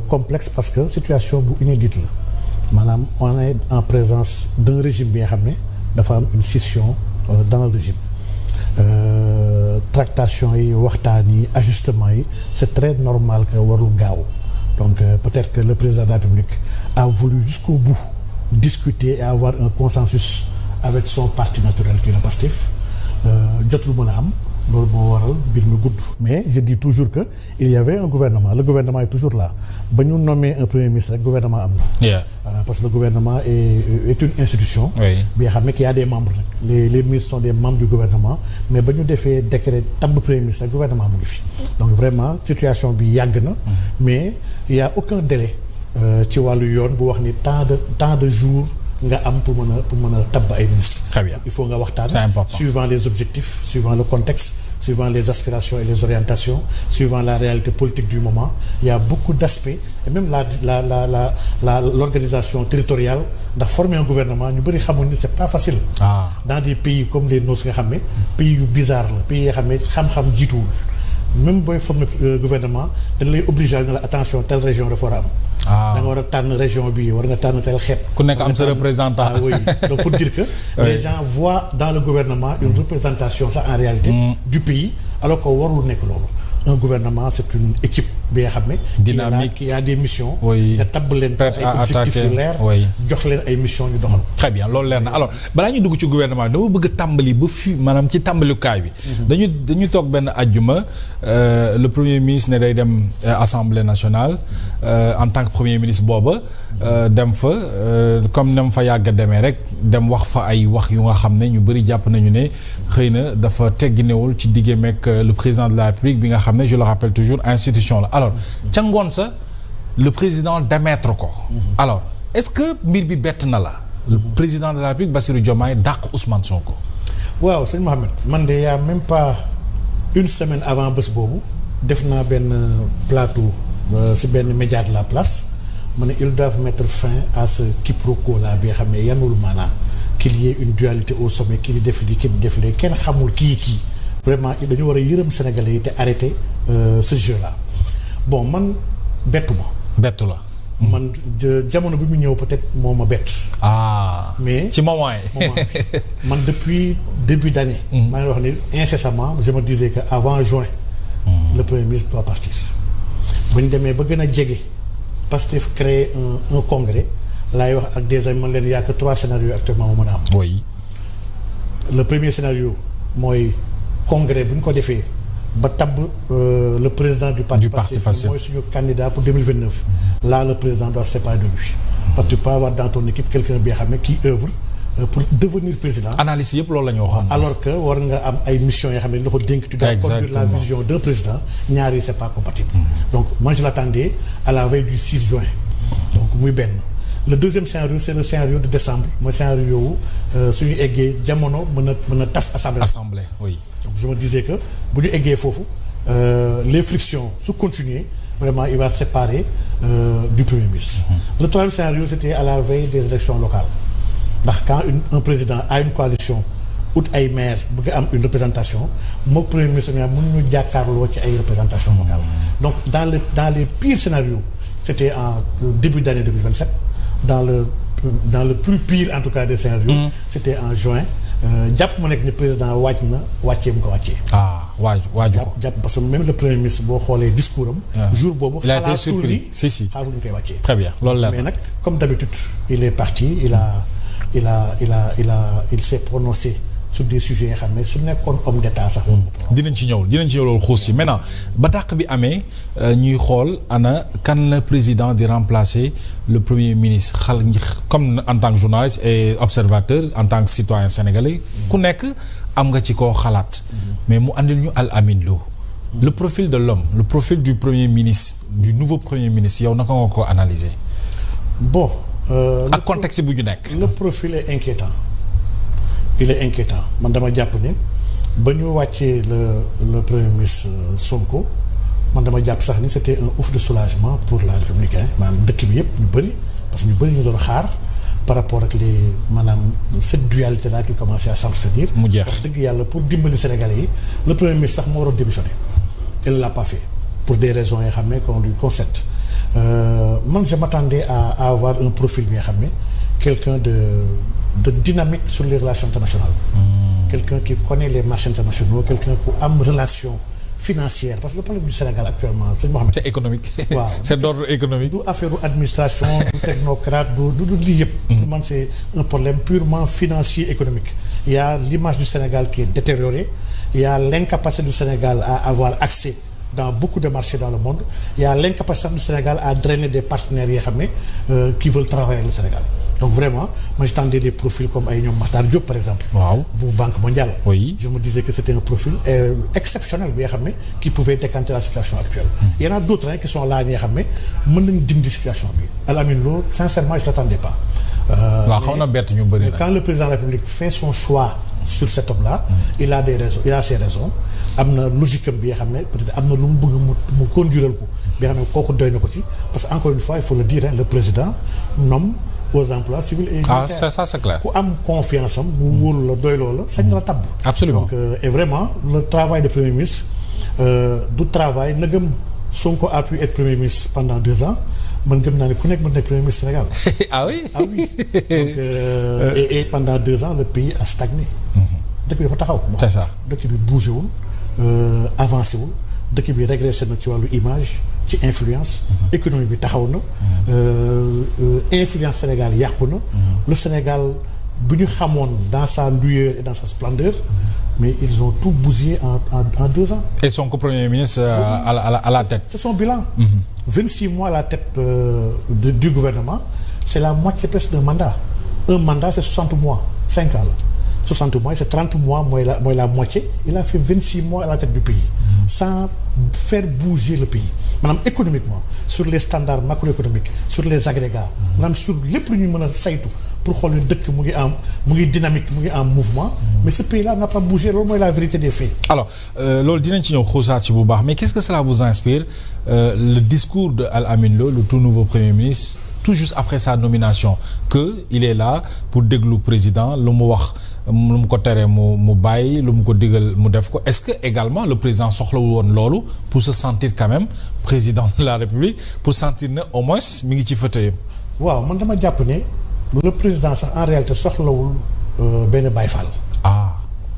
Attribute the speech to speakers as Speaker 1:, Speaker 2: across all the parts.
Speaker 1: complexe parce que situation bu inédite la maanaam on est en présence d'un régime bi nga xam ne dafa am une scission dans le régime tractation yi waxtaan yi ajustement yi c'est très normal que warul gaaw donc peut-être que le président de la République a voulu jusqu'au bout discuter et avoir un consensus avec son parti naturel qui est le PASTEF jotul mën a am loolu moo waral mbir mi gudd. mais je dis toujours que il y avait un gouvernement le gouvernement est toujours là ba ñu nommer un premier ministre rek gouvernement am na. Parce que le gouvernement est une institution. bi nga xam ne qu'il y a des membres nag les ministres sont des membres du gouvernement mais ba ñu defee décret tabb premier ministre rek gouvernement mu ngi fi. donc vraiment situation bi yàgg na. mais il y a aucun délai ci wàllu yoon bu wax ni tant de jours. nga am pour mën a tabb ay ministres.
Speaker 2: Très bien.
Speaker 1: Il faut nga waxtaan.
Speaker 2: C'est important.
Speaker 1: Suivant les objectifs, suivant le contexte, suivant les aspirations et les orientations, suivant la réalité politique du moment, il y a beaucoup d'aspects et même l'organisation territoriale ndax former un gouvernement ñu bëri xamuñ ni c'est pas facile. Dans des pays comme les nôtres nga xam ne pays yu bizarre la pays yoo xam ne xam-xam jiituwul même booy former gouvernement dañ lay obligé na la attention telle région dafa war a am. da nga war a tànn région bi war nga tànn tel xeet.
Speaker 2: ku nekk am sa représentant.
Speaker 1: Oui. Donc pour dire que les gens voient dans le gouvernement une représentation sax en réalité du pays alors que warul nekk loolu. Un gouvernement c'est une équipe bi nga xam ne dynamique qui a des missions nga tabb leen ay objectifs yu leer jox leen ay missions ñu doxal.
Speaker 2: Très bien loolu leer na alors balaa ñu dugg ci gouvernement bi dama bëgg a tàmbali ba fii maanaam ci tàmbalikaay bi dañu toog benn àjjuma le premier ministre ne day dem assemblée nationale en tant que premier ministre booba dem fa comme nam fa yàgg a demee rek dem wax fa ay wax yu nga xam ne ñu bëri jàpp nañu ne xëy na dafa tegginewul ci diggam ak le président de la République bi nga xam ne je le rappelle toujours institution la alors ca ngoon sa le président démettre ko alors est-ce que mbir bi bett na la le président de la République Bassirou Diomaye dàq Ousmane Sonko.
Speaker 1: waaw sëñ Mohamed man de y a même pas une semaine avant bés boobu def naa benn plateau ci benn média de la place ma ne ils doivent mettre fin à ce quiproquo là bi nga xam ne yanul maanaam qu'il y ait une dualité au sommet kii di def lii kii di def lii kenn xamul kii vraiment dañu war a yërëm Sénégalais yi te arrêter ce jeu là bon man bettu la man jamono bi mu ñëw peut-être moo ma bett. Mais
Speaker 2: ci moment yi
Speaker 1: man depuis début d'année. maa ngi wax ni incessamment je me disais que avant juin. le premier ministre doit partir. bu ñu demee ba gën a jege Pastef créer un congrès laay wax ak des amis man leen y a que 3 scénarios actuellement moo mën a am.
Speaker 2: oui.
Speaker 1: Le premier scénario mooy congrès bu ñu ko defee ba tabb le président du parti Pastef mooy suñu candidat pour 2029. Là le président doit se séparer de lui. Parce que tu peux avoir dans ton équipe quelqu'un bi nga xam ne qui œuvre pour devenir président.
Speaker 2: Analyse yëpp loolu la ñu waxoon.
Speaker 1: Alors que war nga am ay missions yoo xam ne la ko dénk. Tu dois conduire la vision d'un président ñaar yi c'est pas compatible. Donc moi je l'attendais à la veille du 6 juin. Donc muy benn. Le deuxième scénario c'est le scénario de décembre mooy scénario wu suñu eggee jamono mën a tas assemblée.
Speaker 2: Oui.
Speaker 1: Donc je me disais que bu ñu eggee foofu les frictions su continuer vraiment il va se séparer du premier ministre. Le troisième scénario c'était à la veille des élections locales ndax quand un président a une coalition ut ay maire bëgg am une représentation moom premier ministre mën ñu jàkkaarloo ci ay représentation locale. Donc dans les pires scénarios c'était en début d'année 2027. Dans le plus pire en tout cas des scénarios. C'était en juin. Jàpp ma nekk ni président wàcc na wàccee mu ko wàccee.
Speaker 2: waaju ko
Speaker 1: jàpp parce que même le premier ministre boo xoolee discours am. jour boobu
Speaker 2: il a été surpris
Speaker 1: xaaral ñu koy wàccee.
Speaker 2: Très bien loolu la
Speaker 1: mais nag comme d'habitude il est parti il s'est prononcé sur des sujets yoo xam ne su nekkoon homme d'état sax.
Speaker 2: dinañ ci ñëw loolu xuus si maintenant ba dàq bi amee ñuy xool ana kan la président di remplacer le premier ministre comme en tant que journaliste et observateur en tant que citoyen sénégalais ku nekk am nga ci koo xalaat mais mu andil ñu Al Amine Lo le profil de l'homme le profil du premier ministre du nouveau premier ministre yow naka nga ko analyser
Speaker 1: bon
Speaker 2: ak contexte bu ñu nekk
Speaker 1: le profil est inquiétant il est inquiétant man dama jàpp ne ba ñu wàccee le premier ministre Sonko man dama jàpp sax ni c'était un ouf de soulagement pour la République maanaam dëkk bi yëpp ñu bëri parce que ñu bëri ñu doon xaar par rapport ak les maanaam cette dualité là qui commençait à s'entretenir.
Speaker 2: mu jeex
Speaker 1: wax dëgg yàlla pour dimbali Sénégalais yi le premier ministre sax moo waroon démissionner il ne l'a pas fait pour des raisons yoo xam ne qu'on lui concède man je m'attendais à avoir un profil bi nga xam ne quelqu'un de dynamique sur les relations internationales. Quelqu'un qui connaît les marchés internationaux, quelqu'un qui am relation financière parce que le problème du Sénégal actuellement sëñ Mohamed.
Speaker 2: C'est économique.
Speaker 1: waaw
Speaker 2: c'est d'ordre économique.
Speaker 1: du affaire administration du technocrate du lii yëpp. pour man c'est un problème purement financier économique. Il y a l'image du Sénégal qui est détériorée. Il y a l'incapacité du Sénégal à avoir accès dans beaucoup de marchés dans le monde. Il y a l'incapacité du Sénégal à drainer des partenaires yoo xam ne qui veulent travailler le Sénégal. Donc vraiment, moi j'attendais des profils comme ay ñoom Makhtar Diop par exemple.
Speaker 2: Waaw.
Speaker 1: bu Banque mondiale.
Speaker 2: Oui.
Speaker 1: Je me disais que c'était un profil exceptionnel bi nga xam ne qui pouvait décanter la situation actuelle. Il y en a d'autres qui sont là ñi nga xam ne mën nañu dindi situation bi. Al-Amine Lo sincèrement je l'attendais pas.
Speaker 2: waaw xaw na bett ñu bëri.
Speaker 1: Quand le président de la République fait son choix sur cet homme-là, il a des raisons, il a ses raisons. Am na logique am bi nga xam ne peut-être am na lu mu bëgg mu conduiral ko bi nga xam ne kooku doy na ko ci parce que encore une fois il faut le dire le président nomme aux emplois civils et militaires.
Speaker 2: Ça c'est clair.
Speaker 1: ku am confiance am mu wóolu la doyloo la sañ na la tabb.
Speaker 2: Absolument.
Speaker 1: Donc et vraiment le travail de premier ministre du travail na gëm Sonko a pu être premier ministre pendant 2 ans man gëm naa ne ku nekk mën nekk premier ministre Sénégal.
Speaker 2: Ah oui.
Speaker 1: Ah oui. Donc et pendant 2 ans le pays a stagné. Dëkk bi dafa taxaw.
Speaker 2: C'est ça.
Speaker 1: Dëkk bi bougé wul avancé wul dëkk bi régressé na ci wàllu image ci influence. économie bi taxaw na. Influence Sénégal yàqu na. Le Sénégal bu ñu xamoon dans sa lueur et dans sa splendeur. Mais ils ont tout bousillé en 2 ans.
Speaker 2: Et son co-premier ministre à la tête.
Speaker 1: C'est son bilan. 26 mois à la tête du gouvernement, c'est la moitié presque d'un mandat. Un mandat, c'est 60 mois, 5 ans. 60 mois, c'est 30 mois, moins la moitié. Il a fait 26 mois à la tête du pays, sans faire bouger le pays. Madame, économiquement, sur les standards macroéconomiques, sur les agrégats, madame, sur les plus numéros saytu. Pour xool ne dëkk mu ngi dynamique mu ngi en mouvement. Mais ce pays-là n'a pas bougé loolu mooy la vérité des faits. Alors
Speaker 2: loolu dinañ ci ñëw xuusaat ci bu baax mais qu'est-ce que cela vous inspire le discours de Al-Amine Lo le tout nouveau premier ministre tout juste après sa nomination que il est là pour déglu président lu mu wax lu mu ko tere mu bàyyi lu mu ko digal mu def ko est-ce que également le président soxlawul woon loolu pour se sentir quand même président de la République pour sentir ne au moins mi ngi ci fauteuil.
Speaker 1: waaw man dama jàpp ne. Le président sax en réalité soxlawul benn Baye Fall.
Speaker 2: Ah.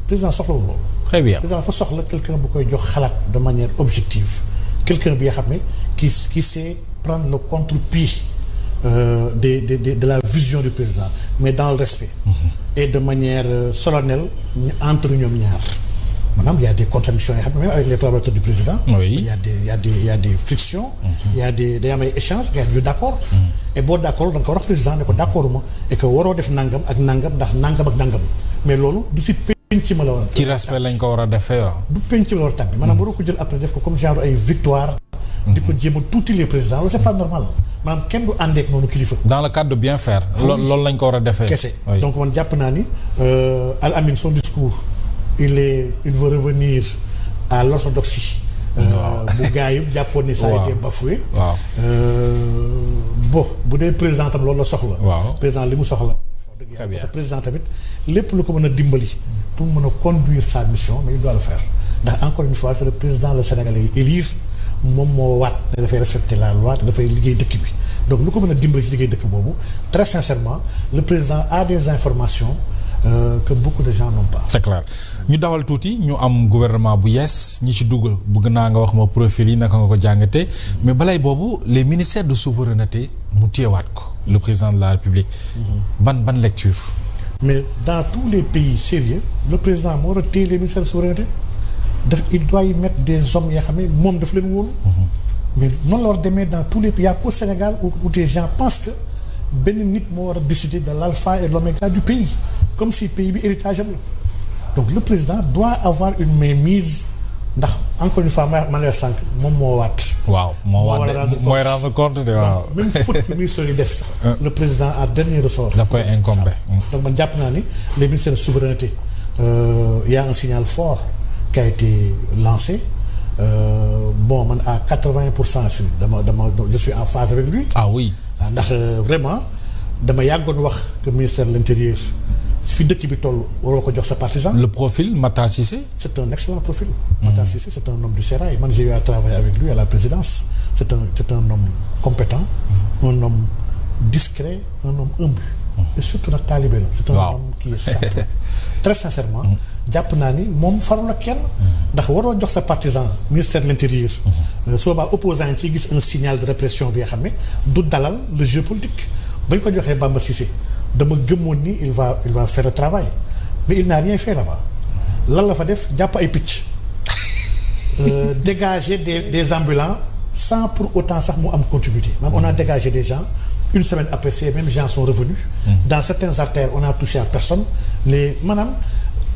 Speaker 1: Président soxlawul loolu.
Speaker 2: Très bien.
Speaker 1: Président dafa soxla quelqu'un bu koy jox xalaat de manière objective quelqu'un bi nga xam ne qui sait prendre le contre-pied de la vision du président mais dans le respect. Et de manière solennelle entre ñoom ñaar. Maanaam il y a des contradictions yoo xam ne même avec les collaborateurs du président.
Speaker 2: Oui.
Speaker 1: il y a des frictions. Il y a day am ay échanges il y a du d'accord. Et boo d'accord da nga ko wax président ne ko d'accord ma et que waroo def nangam ak nangam ndax nangam ak nangam mais loolu du si penc ma la war a.
Speaker 2: ci respect lañ ko war a defee waaw.
Speaker 1: du penc ma la war a tàbbi maanaam waroo ko jël après def ko comme genre ay victoire. di ko jéem a tuuti les présidents loolu c'est pas normal maanaam kenn du àndeek noonu kilifa.
Speaker 2: dans le cadre de bien faire. loolu lañ ko war a defee.
Speaker 1: kese donc man jàpp naa ni Al-Amine son discours il veut revenir à l'orthodoxie. bu gars yi jàppoon ni ça a été bafoué.
Speaker 2: waaw
Speaker 1: bon bu dee président tam loolu la soxla.
Speaker 2: waaw
Speaker 1: président li mu soxla.
Speaker 2: très bien
Speaker 1: parce que président tamit lépp lu ko mën a dimbali pour mën a conduire sa mission mais il doit le faire ndax encore une fois c'est le président le Sénégalais yi élire moom moo waat ne dafay respecter la loi te dafay liggéey dëkk bi donc lu ko mën a dimbali ci liggéey dëkk boobu très sincèrement le président a des informations que beaucoup de gens n'ont pas.
Speaker 2: C'est clair ñu dawal tuuti ñu am gouvernement bu yees ñi ci dugal bëgg naa nga wax ma profil yi naka nga ko jàngate mais balay boobu les ministères de souveraineté mu téyewaat ko le président de la République. ban lecture.
Speaker 1: mais dans tous les pays sérieux le président moo war a téye les ministères de souveraineté il doit y mettre des hommes yoo xam ne moom daf leen wóolu. mais noonu la war demee dans tous les pays. Il y a qu'au Sénégal où des gens pensent que benn nit moo war a décider de l'alpha et l'oméga du pays comme si pays bi héritage am la donc le président doit avoir une mainmise ndax encore une fois ma lay sànq moom moo waat.
Speaker 2: waaw moo waat mooy rendre compte de waaw.
Speaker 1: même faute bi ministre yi def sax. le président a dernier ressort.
Speaker 2: daf koy incombé.
Speaker 1: donc man jàpp naa ni les ministères de souveraineté il y a un signal fort qui a été lancé bon man à 80% je suis en phase avec lui.
Speaker 2: Ah oui.
Speaker 1: ndax vraiment dama yàggoon wax que ministère de l'intérieur fi dëkk bi toll waroo ko jox sa partisan.
Speaker 2: Le profil Matar Cissé.
Speaker 1: C'est un excellent profil. Matar Cissé c'est un homme du sérail man j'ai eu à travailler avec lui à la présidence c'est un homme compétent, un homme discret, un homme humble. Et surtout nag taalibe la. C'est un homme qui est simple. Très sincèrement. jàpp naa ni moom farul ak kenn. ndax waroo jox sa partisan ministère de l'intérieur. soobaa opposant yi ciy gis un signal de répression bi nga xam ne du dalal le jeu politique. ba ñu ko joxee Bamba Cissé dama gëmmoon ni il va faire le travail mais il n'a rien fait là-bas. lan la fa def jàpp ay picc. dégager des ambulants sans pour autant sax mu am continuité. même on a dégagé des gens. Une semaine après, ces mêmes gens sont revenus. Dans certaines artères, on n'a touché à personne. Maanaam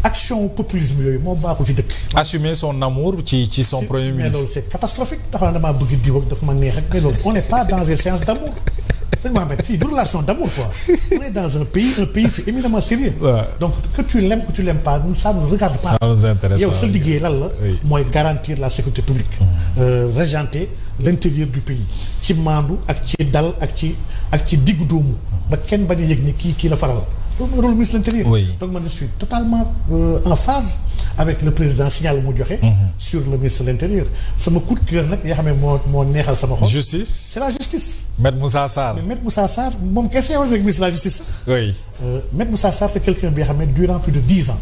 Speaker 1: action populisme yooyu moo baaxul ci dëkk.
Speaker 2: Assumer son amour ci son premier ministre.
Speaker 1: mais loolu c'est catastrophique taxaw na damaa bëgg diw ak dafa ma neex rek mais loolu on n'est pas dans une séance d'amour. sëñ Mohamed fii du relation d'amour quoi. on est dans un pays c'est éminemment sérieux. Donc que tu l'aimes que tu l'aimes pas ça ne regarde pas.
Speaker 2: Ça nous intéresse pas.
Speaker 1: yow sa liggéey lan la. mooy garantir la sécurité publique. Régenter l'intérieur du pays ci maandu ak ci dal ak ci diggu doomu ba kenn bañ a yëg ni kii la faral. loolu rôle ministre de l'Intérieur. Oui. Donc man je suis totalement en phase avec le président signal mu joxe. Sur le ministre de l'Intérieur. sama coup de cœur nag yoo xam ne moo neexal sama xol.
Speaker 2: Justice.
Speaker 1: C'est la justice.
Speaker 2: Maître Moussa Sarr.
Speaker 1: mais Maître Moussa Sarr moom kese yow rek ministre de la justice.
Speaker 2: Oui.
Speaker 1: Maître Moussa Sarr c'est quelqu'un bi nga xam ne durant plus de 10 ans.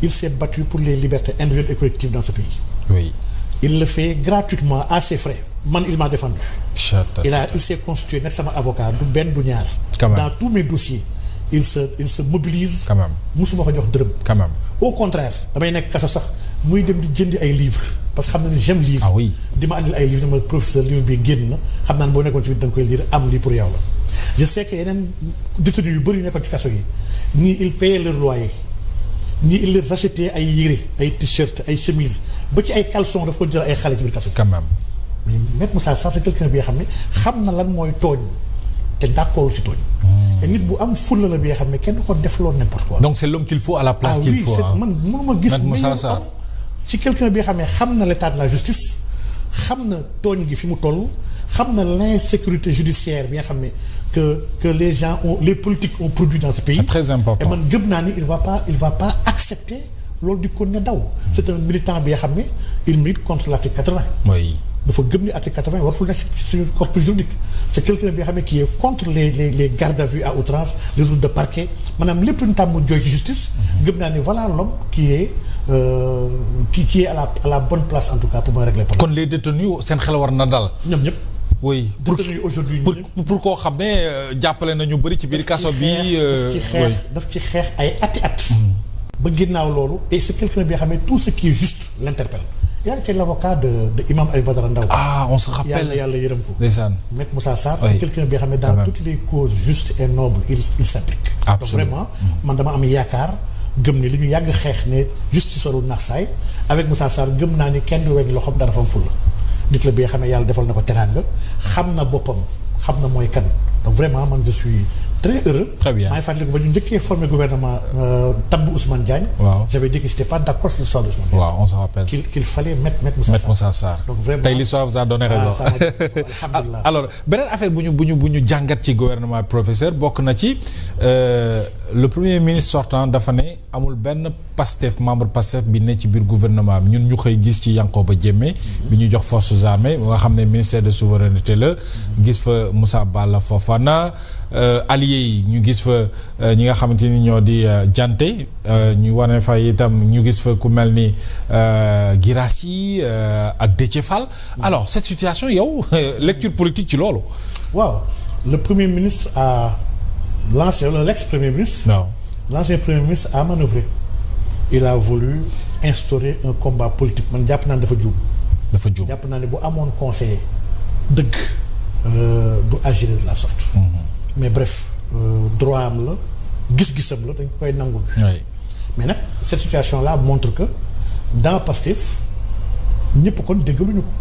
Speaker 1: Il s'est battu pour les libertés individuelles et collectives dans ce pays.
Speaker 2: Oui.
Speaker 1: Il le fait gratuitement à ses frais. Man il m'a défendu. Il s'est constitué nekk sama avocat du benn du ñaar. Dans tous mes dossiers. Il se mobilise.
Speaker 2: Quand même.
Speaker 1: musuma ko jox dërëm.
Speaker 2: Quand même.
Speaker 1: Au contraire damay nekk kaso sax muy dem di jëndi ay livres parce que xam na ni j'aime lire.
Speaker 2: Ah oui.
Speaker 1: di ma andil ay livres dama professeur livre bi génn na xam naa ne boo nekkoon ci biir da nga koy lire am lii pour yow la. Je sais que yeneen détenus yu bëri yu nekkoon ci kaso yi ñii ils payaient leur loyer ñii ils leur achetaient ay yére ay t-shirt ay chemises ba ci ay caleçons dafa ko jël ay xale ci biir kaso.
Speaker 2: Quand même.
Speaker 1: mais Maître Moussa Sarr c'est quelqu'un bi nga xam ne xam na lan mooy tooñ te d'accord ci tooñ. et nit bu am fulla la bi nga xam ne kenn du ko defloo n'importe quoi.
Speaker 2: Donc c'est l'homme qu'il faut à la place qu'il faut.
Speaker 1: Man mënuma gis.
Speaker 2: Maître Moussa Sarr
Speaker 1: ci quelqu'un bi nga xam ne xam na l'état de la justice xam na tooñ gi fi mu toll xam na l'insécurité judiciaire bi nga xam ne que les gens les politiques ont produit dans ce pays.
Speaker 2: C'est très important.
Speaker 1: et man gëm naa ni il va pas accepter loolu di ko ne daw. c'est un militant bi nga xam ne il milite contre l'article 80.
Speaker 2: Oui.
Speaker 1: dafa gëm ni article 80 warul nekk ci suñu corpus juridique c'est quelqu'un bi nga xam ne qui est contre les gardes à vue à outrance les routes de parquet maanaam lépp lu ñu tàmm jooy ci justice. gëm naa ni voilà l'homme qui est à la bonne place en tout cas pour mën a régler problème.
Speaker 2: kon les détenus seen xel war na dal.
Speaker 1: ñoom ñëpp.
Speaker 2: oui pour koo xam ne jàppale nañu bëri ci biir kaso bi.
Speaker 1: daf ci xeex ay ati at. ba ginnaaw loolu et c'est quelqu'un bi nga xam ne tout ce qui est juste l'interpelle. Il a été l'avocat de Imam Aliou Badara Ndao.
Speaker 2: Ah, on se rappelle.
Speaker 1: Yàlla yërëm ko.
Speaker 2: Ndeysaan.
Speaker 1: Maître Moussa Sarr, c'est quelqu'un bi nga xam ne dans toutes les causes justes et nobles il s'implique.
Speaker 2: Absolument.
Speaker 1: Donc vraiment man dama am yaakaar gëm ni li ñu yàgg xeex ne justice warul naax saay avec Moussa Sarr gëm naa ni kenn du weñ loxoom dara fa am fulla nit la bi nga xam ne yàlla defal na ko teraanga xam na boppam xam na mooy kan donc vraiment man je suis très heureux.
Speaker 2: Très bien.
Speaker 1: maa ngi fàttaliku ba ñu njëkkee formé gouvernement tabb Ousmane Diagne.
Speaker 2: waaw
Speaker 1: j'avais dit que j'étais pas d'accord sur le choix d'Ousmane Diagne.
Speaker 2: waaw on se rappelle.
Speaker 1: qu'il fallait mettre Moussa Sarr.
Speaker 2: Donc vraiment tey l'histoire vous a donné raison.
Speaker 1: alhamdulilah.
Speaker 2: Alors beneen affaire bu ñu jàngat ci gouvernement professeur bokk na ci le premier ministre sortant dafa ne amul benn membre Pastef bi ne ci biir gouvernement bi ñun ñu xëy gis ci Yankhoba Diémé bi ñu jox forces armées nga xam ne ministère de souveraineté la gis fa Moussa Balla Fofana alliés yi ñu gis fa ñi nga xamante ni ñoo di Dianté ñu wane fa itam ñu gis fa ku mel ni Guirassy ak Déthié Fall. Alors cette situation yow lecture politique ci loolu.
Speaker 1: waaw le premier ministre a lancé l'ex-premier ministre.
Speaker 2: waaw
Speaker 1: l'ancien premier ministre a manœuvré. il a voulu instaurer un combat politique man jàpp naa ne dafa juum. jàpp naa ne bu amoon conseiller dëgg du agir de la sorte. mais bref droit am la gis-gisam la dañ koy nangul. mais nag cette situation là montre que dans Pastef ñëpp kon déggaluñu ko.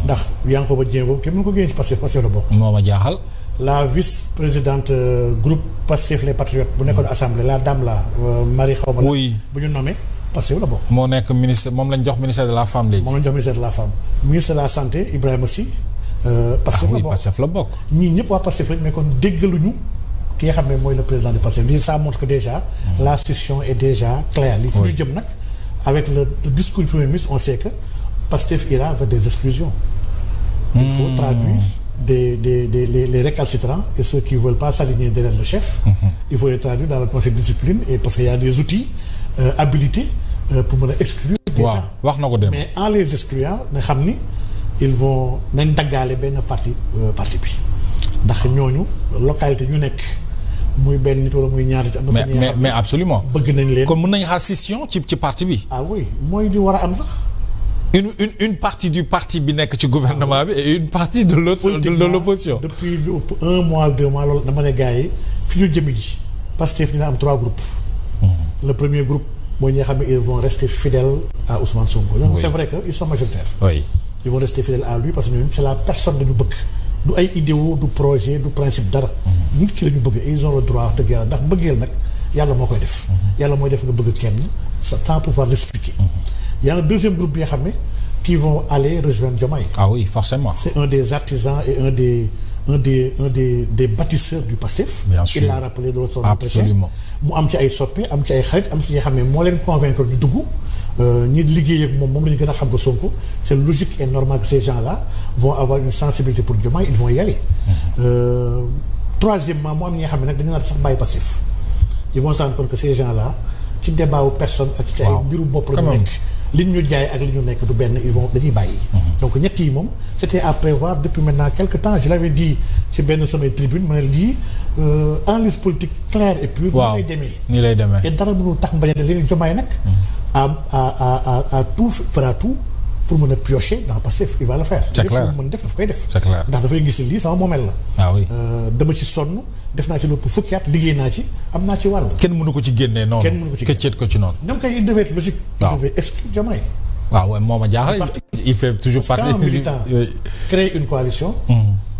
Speaker 1: ndax Yankhoba Diémé boobu kenn mënu ko génne ci Pastef la bokk.
Speaker 2: moo ma jaaxal.
Speaker 1: la vice-présidente groupe Pastef les Patriotes bu nekkoon assemblée la dame la Marie xawma la.
Speaker 2: oui
Speaker 1: bu ñu nommé Pastef la bokk.
Speaker 2: moo nekk ministre moom lañ jox ministère de la femme léegi.
Speaker 1: moom lañ jox ministère de la femme. ministre de la santé Ibrahima Sy. Pastef la bokk ñii ñëpp waa Pastef rek mais kon déggaluñu ki nga xam ne mooy le président du Pastef lii ça montre que déjà la session est déjà claire li fu ñu jëm nag avec le discours du premier ministre on sait que Pastef ira vers des exclusions il faut traduire les récalcitrants et ceux qui veulent pas s'aligner derrière le chef. Il faut les traduire dans le conseil de discipline et parce qu'il y a des outils habilités pour mën a exclure des gens.
Speaker 2: wax na ko dem
Speaker 1: mais en les excluant nga xam ni ils vont nañ daggaale benn parti bi ndax ñooñu localité ñu nekk muy benn nit wala muy ñaar nit am na
Speaker 2: mais absolument
Speaker 1: bëgg nañ leen
Speaker 2: kon mën nañ xaar scission ci parti bi.
Speaker 1: ah oui mooy li war a am sax.
Speaker 2: une partie du parti bi nekk ci gouvernement bi et une partie de l'opposition.
Speaker 1: Depuis un mois 2 mois loolu dama ne gars yi fi ñu jëmi ji Pastef dina am 3 groupes. Le premier groupe mooy ñi nga xam ne ils vont rester fidèles à Ousmane Sonko. Oui. C'est vrai que ils sont majoritaires.
Speaker 2: Oui.
Speaker 1: Ils vont rester fidèles à lui parce que ñun c'est la personne dañu bëgg du ay idéaux du projet du principe dara. nit ki la ñu bëgg et ils ont le droit dëgg yàlla ndax bëggeel nag yàlla moo koy def. yàlla mooy def nga bëgg kenn sans pouvoir l'expliquer. Il y a un deuxième groupe bi nga xam ne qui vont aller rejoindre Diomaye.
Speaker 2: Ah oui, forcément.
Speaker 1: C'est un des artisans et un des bâtisseurs du PASTEF.
Speaker 2: Bien sûr.
Speaker 1: Il l'a rappelé dans son
Speaker 2: Absolument.
Speaker 1: mu am ci ay soppe am ci ay xarit am ci ñi xam ne moo leen convaincre ñu dugg ñi liggéey ak moom la ñu gën a xam ko Sonko c'est logique et normal que ces gens-là vont avoir une sensibilité pour Diomaye ils vont y aller. Troisièmement mu am ñi nga xam ne nag dañu naan sax bàyyi Pastef ils vont se rendre compte que ces gens-là ci débat wu personne ak ci ay mbiru bopp la ñu nekk li ñu jaay ak li ñu nekk du benn ils vont dañuy bàyyi. Donc ñett yi moom c'était à prévoir depuis maintenant quelque temps je l'avais dit ci benn samay tribune ma ne lii analyse politique claire et pure.
Speaker 2: waaw nii lay demee
Speaker 1: et dara mënul tax mbañ a léegi Diomaye nag. à tout fera tout pour mën a piocher dans Pastef il va le faire.
Speaker 2: C'est clair
Speaker 1: mën def daf koy def.
Speaker 2: C'est clair
Speaker 1: ndax dafay gis lii sama moomeel la.
Speaker 2: ah oui
Speaker 1: dama ci sonn def naa ci lépp fukki at liggéey naa ci am naa ci wàll.
Speaker 2: kenn mënu ko ci génnee noonu.
Speaker 1: kenn mënu ko ci génne
Speaker 2: këcceet ko ci noonu.
Speaker 1: ñoom kay il devait être logique.
Speaker 2: waaw
Speaker 1: il devait exclure Diomaye.
Speaker 2: waaw waaw moo ma jaaxal. il fait toujours partie.
Speaker 1: Quand un militant crée une coalition.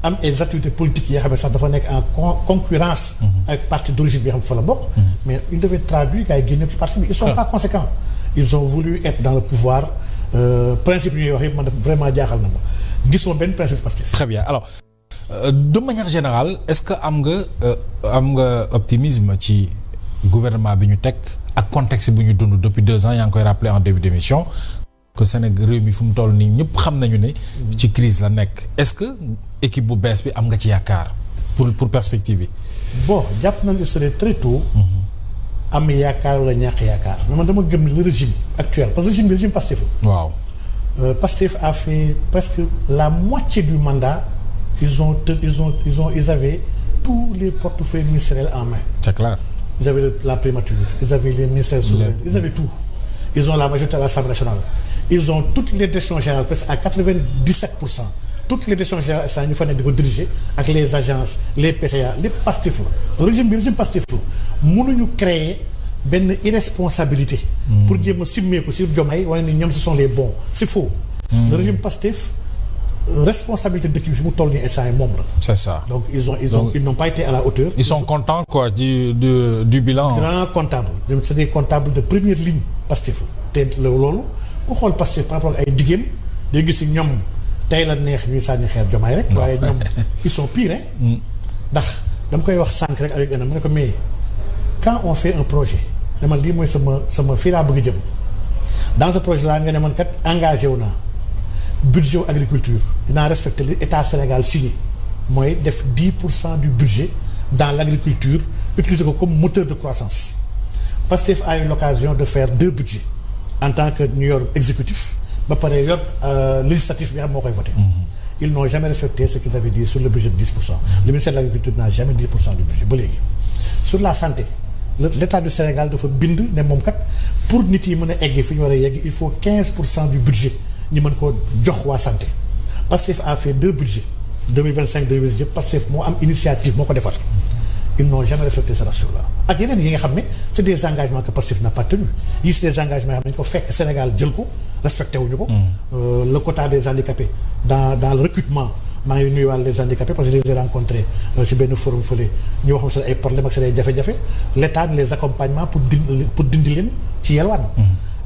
Speaker 1: am ay activités politiques yi nga xam ne sax dafa nekk en concurrence avec parti d'origine bi nga xam ne fa la bokk. mais il devait traduire gars yi génne ci parti bi ils sont pas conséquents. ils ont voulu être dans le pouvoir principe yi ñuy wax yëpp man def vraiment jaaxal na ma gisuma benn principe Pastef.
Speaker 2: Très bien alors de manière générale est-ce que am nga optimisme ci gouvernement bi ñu teg ak contexte bu ñu dund depuis 2 ans yaa ngi koy rappelé en début d'émission que Sénégal réew mi fu mu toll nii ñëpp xam nañu ne ci crise la nekk est-ce que équipe bu bees bi am nga ci yaakaar pour perspective yi.
Speaker 1: bon jàpp nañu ne serait très tôt. am yaakaar la ñàkk yaakaar mais man dama gëm le régime actuel parce que régime Pastef la.
Speaker 2: waaw.
Speaker 1: Pastef a fait presque la moitié du mandat ils avaient tous les portefeuilles ministériels en main.
Speaker 2: C'est clair.
Speaker 1: Ils avaient la primature, ils avaient les ministères souverains, ils avaient tout. Ils ont la majorité à l'Assemblée nationale. Ils ont toutes les directions générales presque à 97%. Toutes les directions générales ça ñu fa nekk di ko diriger ak les agences les PCA les Pastef la régime Pastef la mënuñu créer benn irresponsabilité. pour jéem a simmeeku sur Diomaye wala ni ñoom ce sont les bons c'est faux. Le régime Pastef responsabilité dëkk bi fi mu toll nii instant yi moom la.
Speaker 2: C'est ça.
Speaker 1: Donc ils n'ont pas été à la hauteur.
Speaker 2: Ils sont contents quoi du bilan.
Speaker 1: Grand comptable c'est des comptables de première ligne Pastef la te loolu ku xool Pastef par rapport ak ay diggéem day gis ñoom tey la neex ñuy sànni xeer Diomaye rek. waaye ñoom ils sont pires ndax dama koy wax sànq rek avec ma ne ko mais quand on fait un projet dama lii mooy sama fii laa bëgg jëm dans ce projet là nga ne man kat engagé wu naa budget wu agriculture dinaa respecter li état Sénégal signé mooy def 10% du budget dans l'agriculture utiliser ko comme moteur de croissance Pastef a eu l'occasion de faire 2 budgets en tant que ñu yor exécutif ba pare yor législatif bi xam moo koy voté. Ils n'ont jamais respecté ce qu'ils avaient dit sur le budget de 10%. Le ministère de l'agriculture n'a jamais 10% du budget ba léegi sur la santé l'état du Sénégal dafa bind ne moom kat pour nit yi mën a egg fi ñu war a yegg il faut 15% du budget ñu mën ko jox waa santé Pastef a fait 2 budgets 2025 2027 Pastef moo am initiative moo ko defar ils n'ont jamais respecté ce ratio-là ak yeneen yi nga xam ne c'est des engagements que Pastef n'a pas tenu yi c'est des engagements yoo xam ne dañu ko fekk Sénégal jël ko respecté wuñu ko le quota des handicapés dans le recrutement maa ngi nuyuwaale les handicapés parce que je les ai rencontrés ci benn forum fële ñu wax ma seen ay problèmes ak seen ay jafe-jafe l'État les accompagnements pour dindi leen ci yelwaan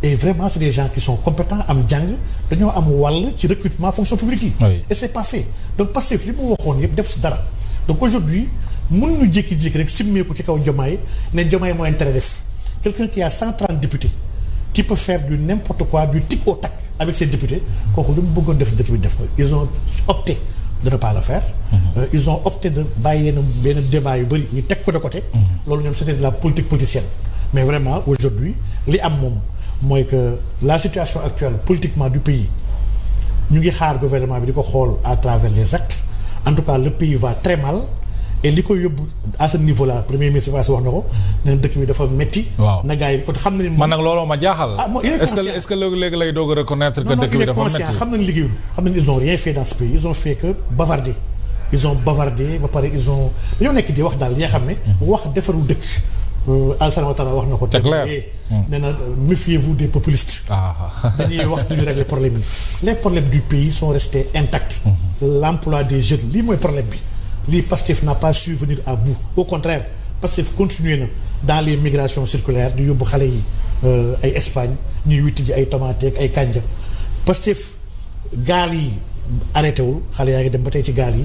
Speaker 1: et vraiment c'est des gens qui sont compétents am jàng dañoo am wàll ci recrutement fonction publique yi et c'est pas fait donc Pastef li mu waxoon yëpp def si dara donc aujourd'hui mën ñu jékki-jékki rek simmeeku ci kaw Diomaye ne Diomaye moo intérêt def quelqu'un qui a 130 députés qui peut faire du n'importe quoi du tic au tac avec ses députés kooku lu mu bëggoon def dëkk bi def ko ils ont opté de ne pas le faire. Ils ont opté de bàyyi benn débat yu bëri ñu teg ko de côté. loolu ñoom c'était de la politique politicienne. mais vraiment aujourd'hui li am moom mooy que la situation actuelle politiquement du pays ñu ngi xaar gouvernement bi di ko xool à travers les actes en tout cas le pays va très mal. et li koy yóbbu à ce niveau là premier ministre wax na ko nee na dëkk bi dafa métti.
Speaker 2: waaw
Speaker 1: na gars yi kon xam nañu.
Speaker 2: man nag looloo ma jaaxal.
Speaker 1: est-ce
Speaker 2: que léegi lay doog a reconnaître que dëkk bi dafa métti.
Speaker 1: xam nañu liggéeyul xam nañu ils ont rien fait dans ce pays ils ont fait que bavarder ils ont bavardé ba pare ils ont dañoo nekk di wax daal li nga xam ne. wax defarul dëkk. Alassane Ouattara wax na ko.
Speaker 2: c'est clair
Speaker 1: nee na méfiez-vous des populistes. dañuy wax duñu régler problème yi. les problèmes du pays sont restés intacts. l'emploi des jeunes lii mooy problème bi. lii Pastef n'a pas su venir à bout au contraire Pastef continuer na dans les migrations circulaires di yóbbu xale yi ay Espagne ñuy witti ji ay tomate ak ay kanja Pastef gaal yi arrêté wul xale yaa ngi dem ba tey ci gaal yi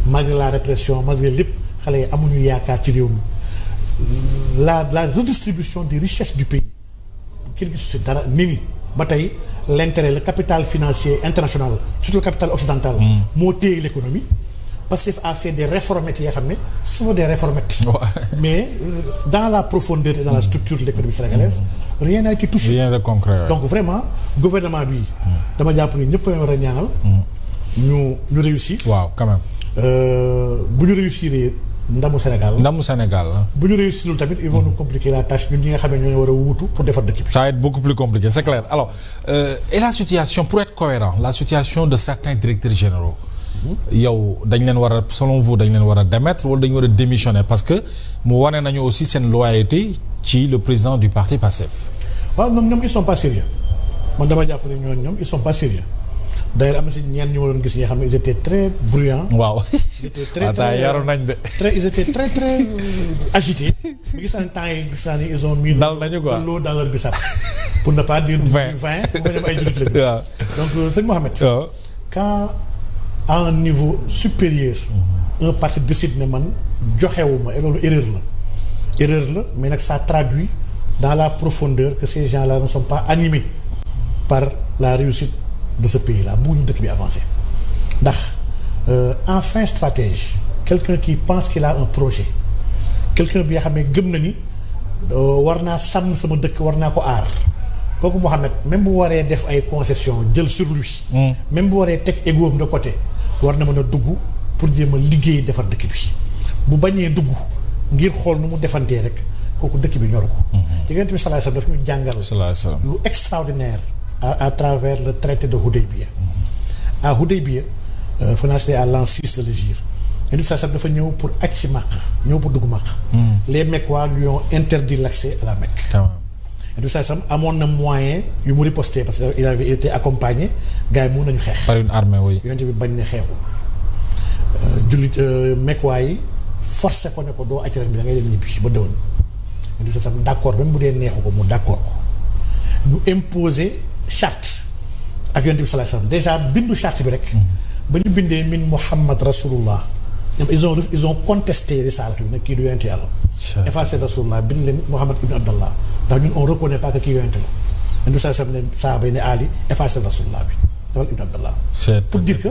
Speaker 1: malgré la répression malgré lépp xale yi amuñu yaakaar ci réew mi la redistribution des richesses du pays kenn gisu si dara ni ba tey l'intérêt le capital financier international surtout le capital occidental moo téye l'économie Pastef a fait des réformettes yi nga xam ne ce sont des réformettes. mais dans la profondeur et dans la structure de l'économie sénégalaise rien n'a été touché.
Speaker 2: Rien de concret.
Speaker 1: donc vraiment gouvernement bi dama jàpp ni ñëpp a war a ñaanal. ñu réussir.
Speaker 2: waaw quand même.
Speaker 1: bu ñu réussir ndamu Sénégal.
Speaker 2: ndamu Sénégal la.
Speaker 1: bu ñu réussirul tamit ils vont nous compliquer la tâche ñun ñi nga xam ne ñoo war a wuutu pour defar dëkk bi.
Speaker 2: ça va être beaucoup plus compliqué c'est clair alors et la situation pour être cohérent la situation de certains directeurs généraux. yow dañ leen war a selon vous dañ leen war a démettre wala dañu war a démissionner parce que mu wane nañu aussi seen loyauté ci le président du parti Pastef.
Speaker 1: waaw ñoom ils sont pas sérieux man dama jàpp ne ñoom ils sont pas sérieux d'ailleurs am na si ñenn ñu ma doon gis ñi nga xam ne ils étaient très bruyants.
Speaker 2: waaw
Speaker 1: ils étaient très
Speaker 2: yaru nañ de.
Speaker 1: ils étaient très agités. mais gis naa ne temps yi gis naa ne ils ont mis.
Speaker 2: dal nañu quoi
Speaker 1: l'eau dans leur bissap pour ne pas dire. 20 pour nga dem ay jullit lañu. waaw donc sëñ Mohamed. quand à un niveau supérieur. un parti décide ne man joxewuma et loolu erreur la mais nag ça traduit dans la profondeur que ces gens-là ne sont pas animés par la réussite de ce pays-là bëgguñu dëkk bi avancer ndax en fin stratège quelqu'un qui pense qu'il a un projet quelqu'un bi nga xam ne gëm na ni war naa sàmm sama dëkk war naa ko aar kooku Mohamed même bu waree def ay concessions jël sur lui. même bu waree teg égoom de côté war na mën a dugg pour jéem a liggéey defar dëkk bi bu bañee dugg ngir xool nu mu defantee rek kooku dëkk bi ñor ko. Yonent bi sallallahu alayhi wasallam daf ñu jàngal. lu extraordinaire à travers le traité de Houdaybiya. à Houdaybiya financé à l'an 6 de l'hégire Yonent bi sallallahu alayhi wasallam dafa ñëw pour aj si Makka ñëw pour dugg Makka. les Mecquois lui ont interdit l'accès à la Mecque. Yonent bi sallallahu alayhi wasallam amoon na moyen yu mu riposter parce que il avait été accompagné gars yi mun nañu xeex.
Speaker 2: par une armée oui.
Speaker 1: Yonent bi bañ ne xeexul jullit Mecquois yi forcé ko ne ko doo aj ren bi da ngay dem ñibbi ba déwén. Yonent bi sallallahu alayhi wasallam d'accord même bu dee neexu ko mu d'accord ko ñu imposer charte ak Yonent bi sallallahu alayhi wasallam déjà bindu charte bi rek. ba ñu bindee min Muhammad Rasulullah ils ont contesté risalatu bi nag kii du yonent yàlla. effacé Rasulullah bind leen Muhammad ibn Abdallah ndax ñun on reconnaît pas que kii yonent la. Yonent bi sallallahu alayhi wasallam ne saaba yi ne Ali effacé Rasulullah bi dafal ibn Abdallah. pour dire que.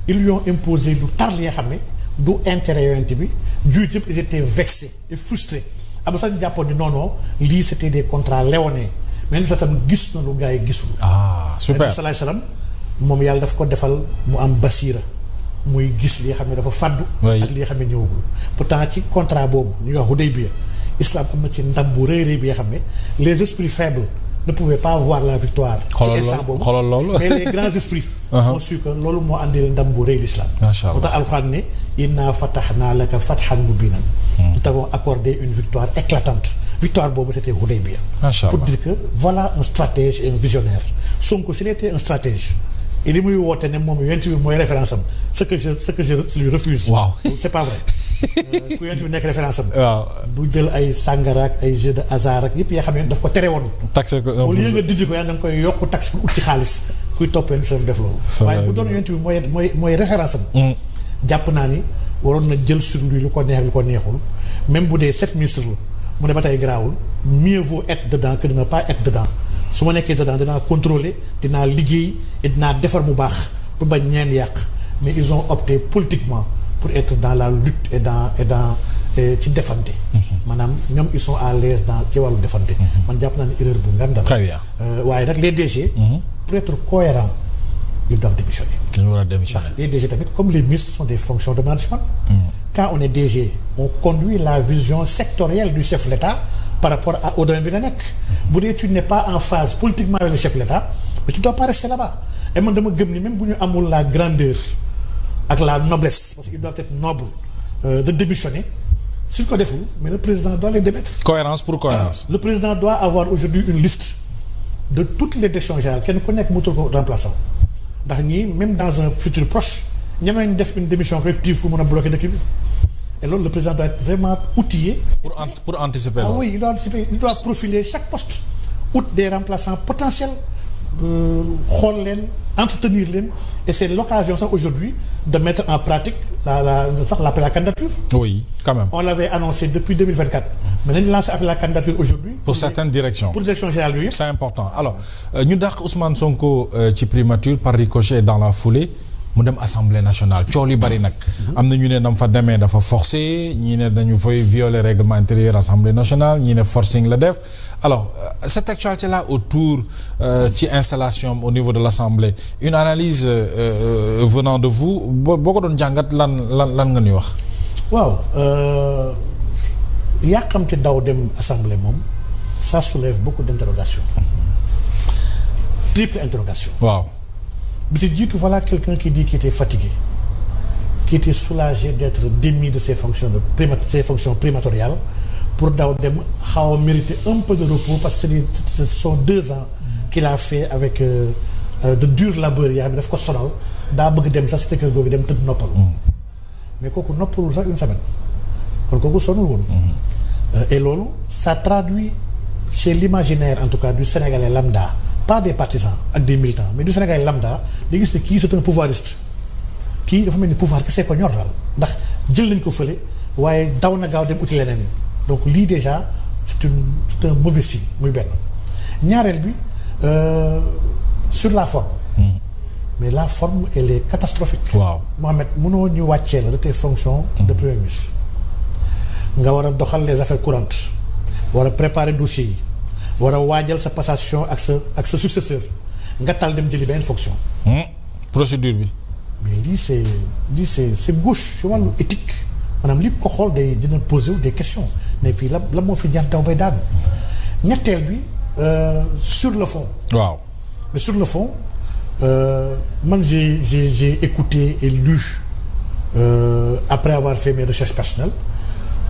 Speaker 1: ils lui ont imposé du tar li nga xam ne du intérêt yonent bi juit yëpp ils étaient vexés et frustrés am sax ñu jàppoon ni non lii c'était des contrats léonins mais Yonent bi sallallahu alayhi wasallam gis na lu gars yi gisul.
Speaker 2: super
Speaker 1: Yonent bi sallallahu alayhi wasallam moom yàlla daf ko defal mu am basiira muy gis li nga xam ne dafa fàddu ak li nga xam ne ñëwagul pourtant ci contrat boobu ñuy wax Hudaybiya islam am na ci ndam bu rëy bi nga xam ne les esprits faibles ne pouvaient pas voir la victoire ci instant boobu mais les grands esprits ont su que loolu moo andil ndam bu rëy l'islam moo tax alxuraan ne inna fatahna laka fathan mubinan nous t'avons accordé une victoire éclatante victoire boobu c'était Hudaybiya pour dire que voilà un stratège et un visionnaire Sonko s'il était un stratège et li muy woote ne moom yonent bi mooy référence am ce que je lui refuse. waaw c'est pas vrai ku yonent bi nekk référence am. waaw du jël ay sàngara ak ay jeux de hasard ak yëpp yoo xam ne daf ko tere woon. taxe ko au lieu nga dindi ko yaa da nga koy yokk taxe pour ut ci xaalis kuy toppee ni sa def loolu. waaye bu doon yonent bi mooy référence am. jàpp naa ni waroon na jël sur lui lu ko neex lu ko neexul même bu dee 7 ministres la mu ne ba tey garaawul mieux vaut être dedans que de ne pas être dedans. su ma nekkee dedans dinaa contrôler dinaa liggéey et dinaa defar mu baax pour bañ ñeen yàq mais ils ont opté politiquement pour être dans la lutte et dans ci defante. maanaam ñoom ils sont à l'aise dans ci wàllu defante. man jàpp naa ne erreur bu ngand
Speaker 2: très bien
Speaker 1: waaye nag les DG. pour être cohérent ils doivent démissionner.
Speaker 2: dañu war a démissionner.
Speaker 1: les DG tamit comme les ministres sont des fonctions de management. quand on est DG on conduit la vision sectorielle du chef de l'État par rapport au domaine bi nga nekk. bu dee tu n'es pas en phase politiquement avec le chef de l'État mais tu dois pas rester là-bas et man dama gëm ni même bu ñu amul la grandeur ak la noblesse parce qu'ils doivent être nobles de démissionner suñ ko deful mais le président doit les démettre.
Speaker 2: cohérence pour cohérence.
Speaker 1: le président doit avoir aujourd'hui une liste de toutes les directions générales kenn ku nekk mu tudd ko remplaçant ndax ñii même dans un futur proche ñeme nañ def une démission préventive pour mën a bloquer dëkk bi et loolu le président doit être vraiment outillé.
Speaker 2: pour anticiper.
Speaker 1: ah oui il doit anticiper il doit profiler chaque poste out des remplaçants potentiels xool leen entretenir leen et c'est l'occasion sax aujourd'hui de mettre en pratique l'appel à candidature.
Speaker 2: oui quand même.
Speaker 1: on l'avait annoncé depuis 2024 mais nañu lancé appel à candidature aujourd'hui
Speaker 2: pour certaines directions.
Speaker 1: pour direction générale yooyu.
Speaker 2: c'est important alors ñu dàq Ousmane Sonko ci primature par ricochet dans la foulée mu dem assemblée nationale coow li bari nag. am na ñu ne dam fa demee dafa forcé ñii ne dañu fay violer règlement intérieur assemblée nationale ñii ne forcing la def alors cette actualité là autour ci installation au niveau de l'assemblée une analyse venant de vous boo ko doon jàngat lan nga ñuy wax.
Speaker 1: waaw yàqamte daw dem assemblée moom ça soulève beaucoup d'interrogations triple interrogation.
Speaker 2: waaw.
Speaker 1: bi si jiitu voilà quelqu'un qui dit qu'il était fatigué qui était soulagé d'être démis de ses fonctions primatoriales pour daw dem xaw a mériter un peu de repos parce que ce sont 2 ans qu'il a fait avec de dur labeur yaa xam ne daf ko sonal daa bëgg dem sax si kër googu dem tëdd noppalu mais kooku noppalul sax une semaine kon kooku sonul woon et loolu ça traduit chez l'imaginaire en tout cas du Sénégalais lambda pas des partisans ak des militants mais du Sénégalais lambda di gis ne kii c'est un pouvoiriste kii dafa mel ni pouvoir kese ko ñor daal ndax jël nañ ko fële waaye daw na gaaw dem uti leneen donc lii déjà c'est un mauvais signe muy benn ñaareel bi sur la forme mais la forme elle est catastrophique. waaw Mohamed mënoo ñu wàccee la de tes fonctions de premier ministre nga war a doxal les affaires courantes war a préparer dossiers yi war a waajal sa passation ak sa successeur nga tal dem jëli benn fonction.
Speaker 2: procédure bi.
Speaker 1: mais lii c'est gauche ci wàllu éthique maanaam li ko xool dina poser des questions mais fii la moo fi jar daw bay daanu ñetteel bi sur le fond.
Speaker 2: waaw
Speaker 1: mais sur le fond man j'ai écouté et lu après avoir fait mes recherches personnelles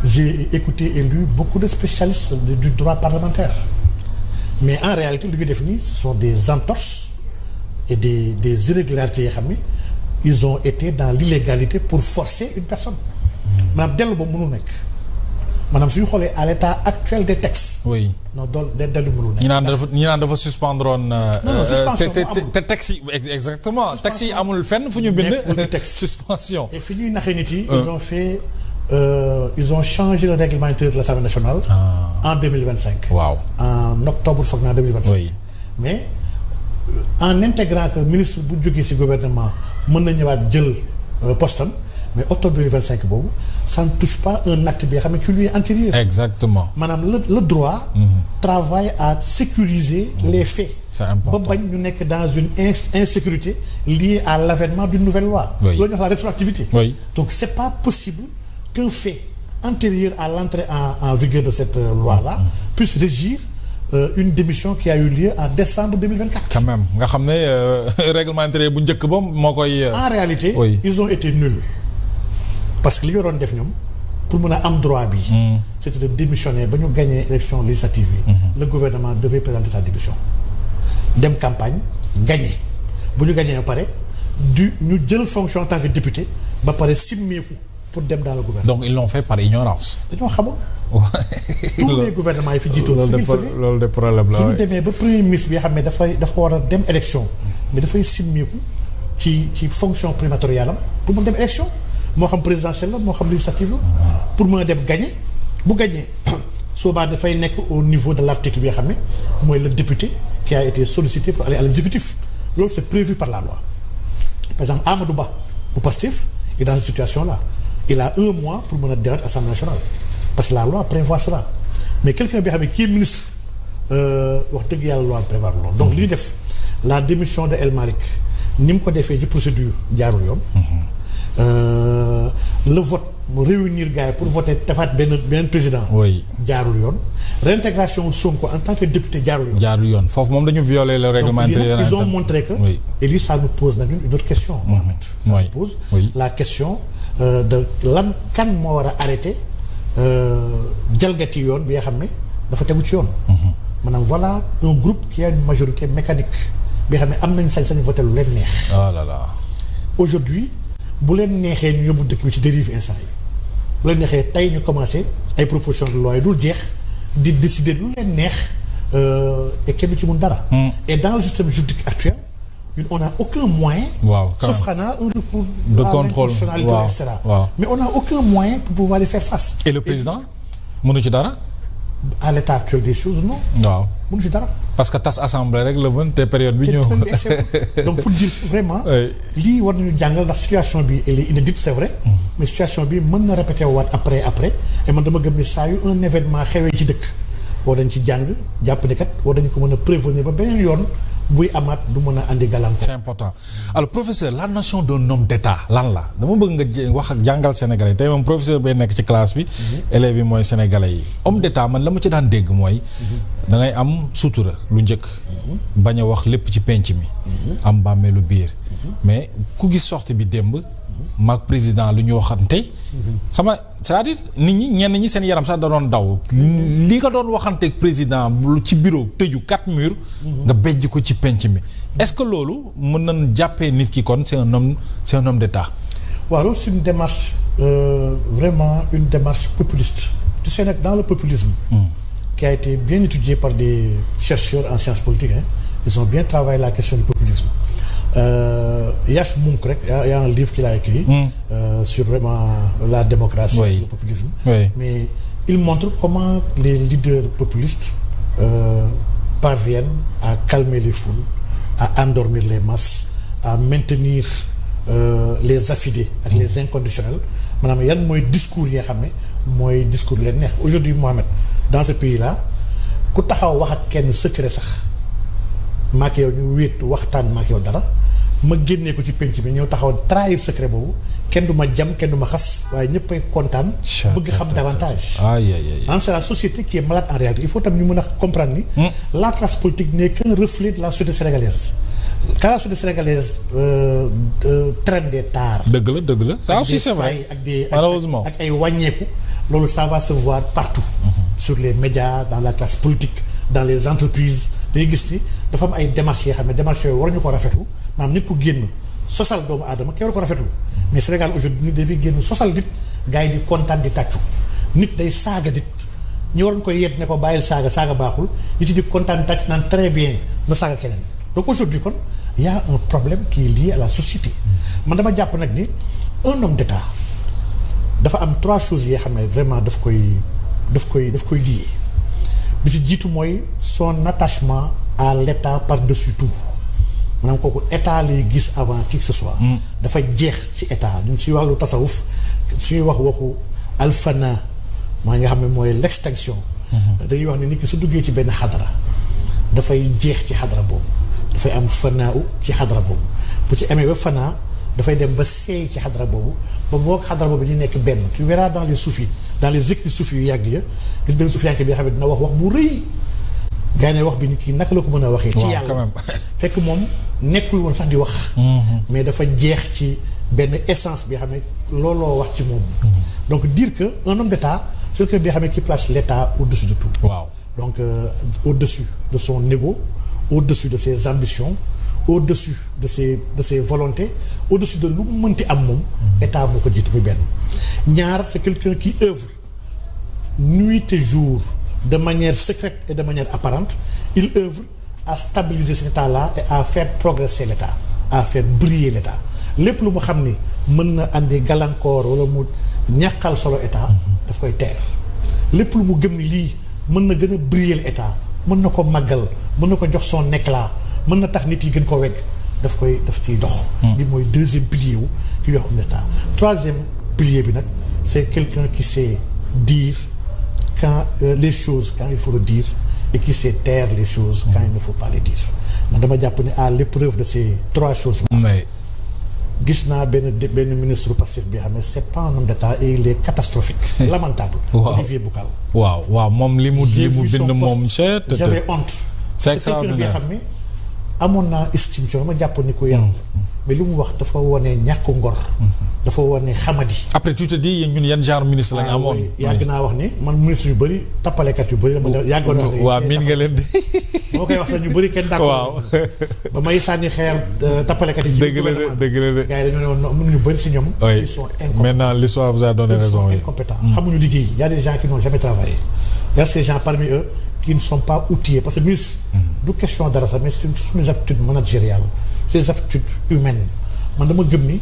Speaker 1: j'ai écouté et lu beaucoup de spécialistes du droit parlementaire. mais en réalité li ñu def nii ce sont des entorses et des irrégularités yoo xam ni ils ont été dans l'illégalité pour forcer une personne maanaam dellu boobu mënul nekk maanaam suñu xoolee à l'état actuel des textes.
Speaker 2: oui
Speaker 1: non dellu mënul nekk.
Speaker 2: ñi naan dafa suspendre woon.
Speaker 1: non suspension
Speaker 2: te texte yi exactement texte yi amul fenn fu ñu bind. suspension.
Speaker 1: et fi ñuy naxee nit yi. ils ont fait ils ont changé le règlement intérieur de l'Assemblée nationale. en 2025.
Speaker 2: waaw
Speaker 1: en octobre foog naa 2025.
Speaker 2: oui
Speaker 1: mais en intégrant que ministre bu jógee ci gouvernement mën na ñëwaat jël postam mais octobre 2025 boobu ça ne touche pas un acte bi nga xam ne qui lui est antérieur.
Speaker 2: exactement
Speaker 1: maanaam le droit. travaille à sécuriser les faits.
Speaker 2: c'est important
Speaker 1: ba bañ ñu nekk dans une insécurité liée à l'avènement d'une nouvelle loi.
Speaker 2: oui
Speaker 1: loolu ñu wax la rétroactivité.
Speaker 2: oui
Speaker 1: donc c'est pas possible qu'un fait antérieur à l'entrée en vigueur de cette loi-là puisse régir une démission qui a eu lieu en décembre 2024.
Speaker 2: quand même nga xam ne règlement intérieur bu njëkk ba moo koy.
Speaker 1: en réalité.
Speaker 2: oui
Speaker 1: ils ont été nuls parce que li ñu waroon def ñoom pour mën a am droit bi. c'était de démissionner ba ñu gagner élection législative yi. le gouvernement devait présenter sa démission dem campagne gagner bu ñu gagner ba pare ñu jël fonction en tant que député ba pare simmeeku pour dem dans le gouvernement.
Speaker 2: donc ils l'ont fait par ignorance.
Speaker 1: dañoo xamul. tous les gouvernements yi fi jiitoon ce qu'ils faisaient
Speaker 2: loolu de problème la.
Speaker 1: su ñu demee ba premier ministre bi nga xam ne dafa war a dem élection mais dafay simmeeku ci fonction primatoriale am pour mu dem élection moo xam présidentielle la moo xam législative la pour mën a dem gagner bu gagner soobaa dafay nekk au niveau de l'article bi nga xam ne mooy le député qui qui a été sollicité pour aller à l'exécutif loolu c'est prévu par la loi par exemple Amadou Ba bu Pastef est dans cette situation là il a 1 mois pour mën a dellu Assemblée nationale parce que la loi prévoit cela mais quelqu'un bi xam ne kii ministre wax dëgg yàlla loi prévoir loolu donc li ñu def la démission de El Malick ni mu ko defee ci procédure jaarul yoon le vote mu réunir gars yi pour voter defaat beneen président.
Speaker 2: oui
Speaker 1: jaarul yoon. réintégration Sonko en tant que député jaarul yoon.
Speaker 2: jaarul yoon foofu moom dañu violer le règlement intérieur.
Speaker 1: Ils ont montré que.
Speaker 2: oui
Speaker 1: et lii ça nous pose nag une autre question. Mohamed ça nous pose. la question de lan kan moo war a arrêter jalgati yoon bi nga xam ne dafa tegu ci yoon. maanaam voilà un groupe qui a une majorité mécanique bi nga xam ne am nañu sañ-sañ voter lu leen neex.
Speaker 2: oh là là.
Speaker 1: aujourd'hui bu leen neexee ñu yóbbu dëkk bi ci dérive instant yi bu leen neexee tey ñu commencé ay proposition de loi yi dul jeex di décider lu leen neex et kenn du ci mun dara. et dans le système juridique actuel ñun on n'a aucun moyen.
Speaker 2: waaw
Speaker 1: sauf xanaa un recours
Speaker 2: de contrôle
Speaker 1: et cetera. mais on n'a aucun moyen pour pouvoir y faire face.
Speaker 2: et le président mënu ci dara.
Speaker 1: à l'état actuel des choses non.
Speaker 2: waaw
Speaker 1: mënu ci dara.
Speaker 2: parce que tas assemblée rek la mën te période bi ñëw.
Speaker 1: donc pour dire vraiment. lii war nañu jàngal ndax situation bi elle est inédite c'est vrai. mais situation bi mën na répété waat après et man dama gëm ni saa yu un événement xewee ci dëkk war nañ ci jàng jàpp ne kat war nañu ko mën a prévenir ba beneen yoon buy amaat du mën a andi gàllankoor.
Speaker 2: c'est important alors professeur la notion d'un homme d'état lan la dama bëgg nga wax ak jàngal sénégalais tey moom professeur bay nekk ci classe bi. élèves yi mooy sénégalais yi. homme d'état man la ma ci daan dégg mooy. da ngay am sutura lu njëkk. bañ a wax lépp ci penc mi. am bàmmeelu biir. mais ku gis sortie bi démb. maag président lu ñu waxante. c'est-à-dire nit ñi ñenn ñi seen yaram sax da doon daw. li nga doon waxante président ci bureau tëju 4 murs. nga bejj ko ci penc mi. est-ce que loolu mën nañ jàppee nit ki kon c'est un homme d'état.
Speaker 1: waaw loolu c'est une démarche vraiment une démarche populiste. tu sais nag dans le populisme. qui a été bien étudié par des chercheurs en sciences politiques ils ont bien travaillé la question du populisme. Yash Mounk rek y a un livre qu'il a écrit sur vraiment la démocratie et le populisme. Mais il montre comment les leaders populistes parviennent à calmer les foules, à endormir les masses, à maintenir les affidés ak les inconditionnels maanaam yan mooy discours yi nga xam ne mooy discours leen neex aujourd'hui Mohamed dans ce pays là ku taxaw wax ak kenn secret sax maak yow ñu wéet waxtaan maak yow dara ma génnee ko ci penc bi ñëw taxaw trahir secret boobu kenn du ma jam kenn du ma xas waaye ñëppay kontaan bëgg xam davantage c'est la société qui est malade en réalité il faut tam ñu mën a comprendre ni la classe politique n'est qu'un reflet de la société sénégalaise quand la société sénégalaise traîne des tares
Speaker 2: dëgg la ça aussi c'est vrai
Speaker 1: ak des
Speaker 2: malheureusement
Speaker 1: ak ay wàññeeku loolu ça va se voir partout sur les médias dans la classe politique dans les entreprises dañuy gis ni dafa am ay démarches yoo xam ne démarches yooyu waruñu ko rafetlu maanaam nit ku génn sosal doomu aadama kenn waru ko rafetlu mais Sénégal aujourd'hui nit dafay génn sosal nit gars yi di kontaan di tàccu nit day saaga nit ñi waroon koy yedd ne ko bàyyil saaga baaxul nit yi di kontaan di tàccu naan très bien na saaga keneen donc aujourd'hui kon y a un problème qui est lié à la société man dama jàpp nag ni un homme d'état dafa am 3 choses yoo xam ne vraiment daf koy lié bi si jiitu mooy son attachement à l'état par-dessus tout maanaam kooku état lay gis avant qui que ce soit. dafa jeex ci état ñun suñuy wax lu tasawuf suñuy waxu alfana maa nga xam ne mooy l'extinction. dañuy wax ne nit ki su duggee ci benn xadara dafay jeex ci xadara boobu dafay am fanaaw ci xadara boobu bu ci amee ba fanaa dafay dem ba seey ci xadara boobu ba moo xadara boobu ñu nekk benn tu verras dans les soufis dans les écrits soufis yu yàgg ya gis benn sufiyanke bi nga xam ne dina wax bu rëy gaa yi ne wax bi ni kii naka la ko mën a waxee ci yàlla fekk moom nekkul woon sax di wax mais dafa jeex ci benn essence bi nga xam ne looloo wax ci moom donc dire que un homme d'état c'est quelqu'un bi nga xam ne qui place l'état au-dessus de tout donc au-dessus de son ego au-dessus de ses ambitions au-dessus de ses volontés au-dessus de lu mu mënti am moom état moo ko jiitu muy benn ñaar c'est quelqu'un qui œuvre nuit et jour de manière secrète et de manière apparente il œuvre à stabiliser cet état-là et à faire progresser l'état à faire briller l'état lépp lu mu xam ni mën na andi gàllankoor wala mu ñàkkal solo état daf koy teer lépp lu mu gëm ni lii mën na gën a briller l'état mën na ko màggal mën na ko jox son éclat mën na tax nit yi gën koo wegg daf ciy dox. li mooy deuxième pilier wu ki yox homme d'état. troisième pilier bi nag c'est quelqu'un qui sait dire quand les choses quand il faut le dire et qui sait taire les choses quand il ne faut pas les dire man dama jàpp ne à l'épreuve de ces trois choses là. gis naa benn ministre Pastef bi xam ne c'est pas un homme d'état et il est catastrophique. lamentable. Olivier Boucal.
Speaker 2: waaw moom li mu bind moom.
Speaker 1: j'avais honte.
Speaker 2: c'est extraordinaire
Speaker 1: bi xam ne amoon naa estime ci ma jàpp ni ko yaram mais li mu wax dafa wane ñàkk ngor. dafa wane xamadi.
Speaker 2: après tu te dis ñun yan genre ministre lañu amoon.
Speaker 1: yàgg naa wax ni man ministre yu bëri tappalekat yu bëri. yàggoon naa
Speaker 2: waaw miin nga leen de.
Speaker 1: moo koy wax sax ñu bëri kenn d'accord.
Speaker 2: waaw
Speaker 1: ba may sànni xeer tappalekat yi.
Speaker 2: dëgg la de
Speaker 1: gars yi dañoo ne woon ñu bëri si ñoom. ils sont incompétents.
Speaker 2: maintenant l'histoire vous a donné raison.
Speaker 1: Ils sont incompétents. xamuñu liggéey. y a des gens qui n'ont jamais travaillé. y a ces gens parmi eux qui ne sont pas outillés parce que ministre. du question dara sax mais c'est des aptitudes managériales c'est des aptitudes humaines man dama gëm ni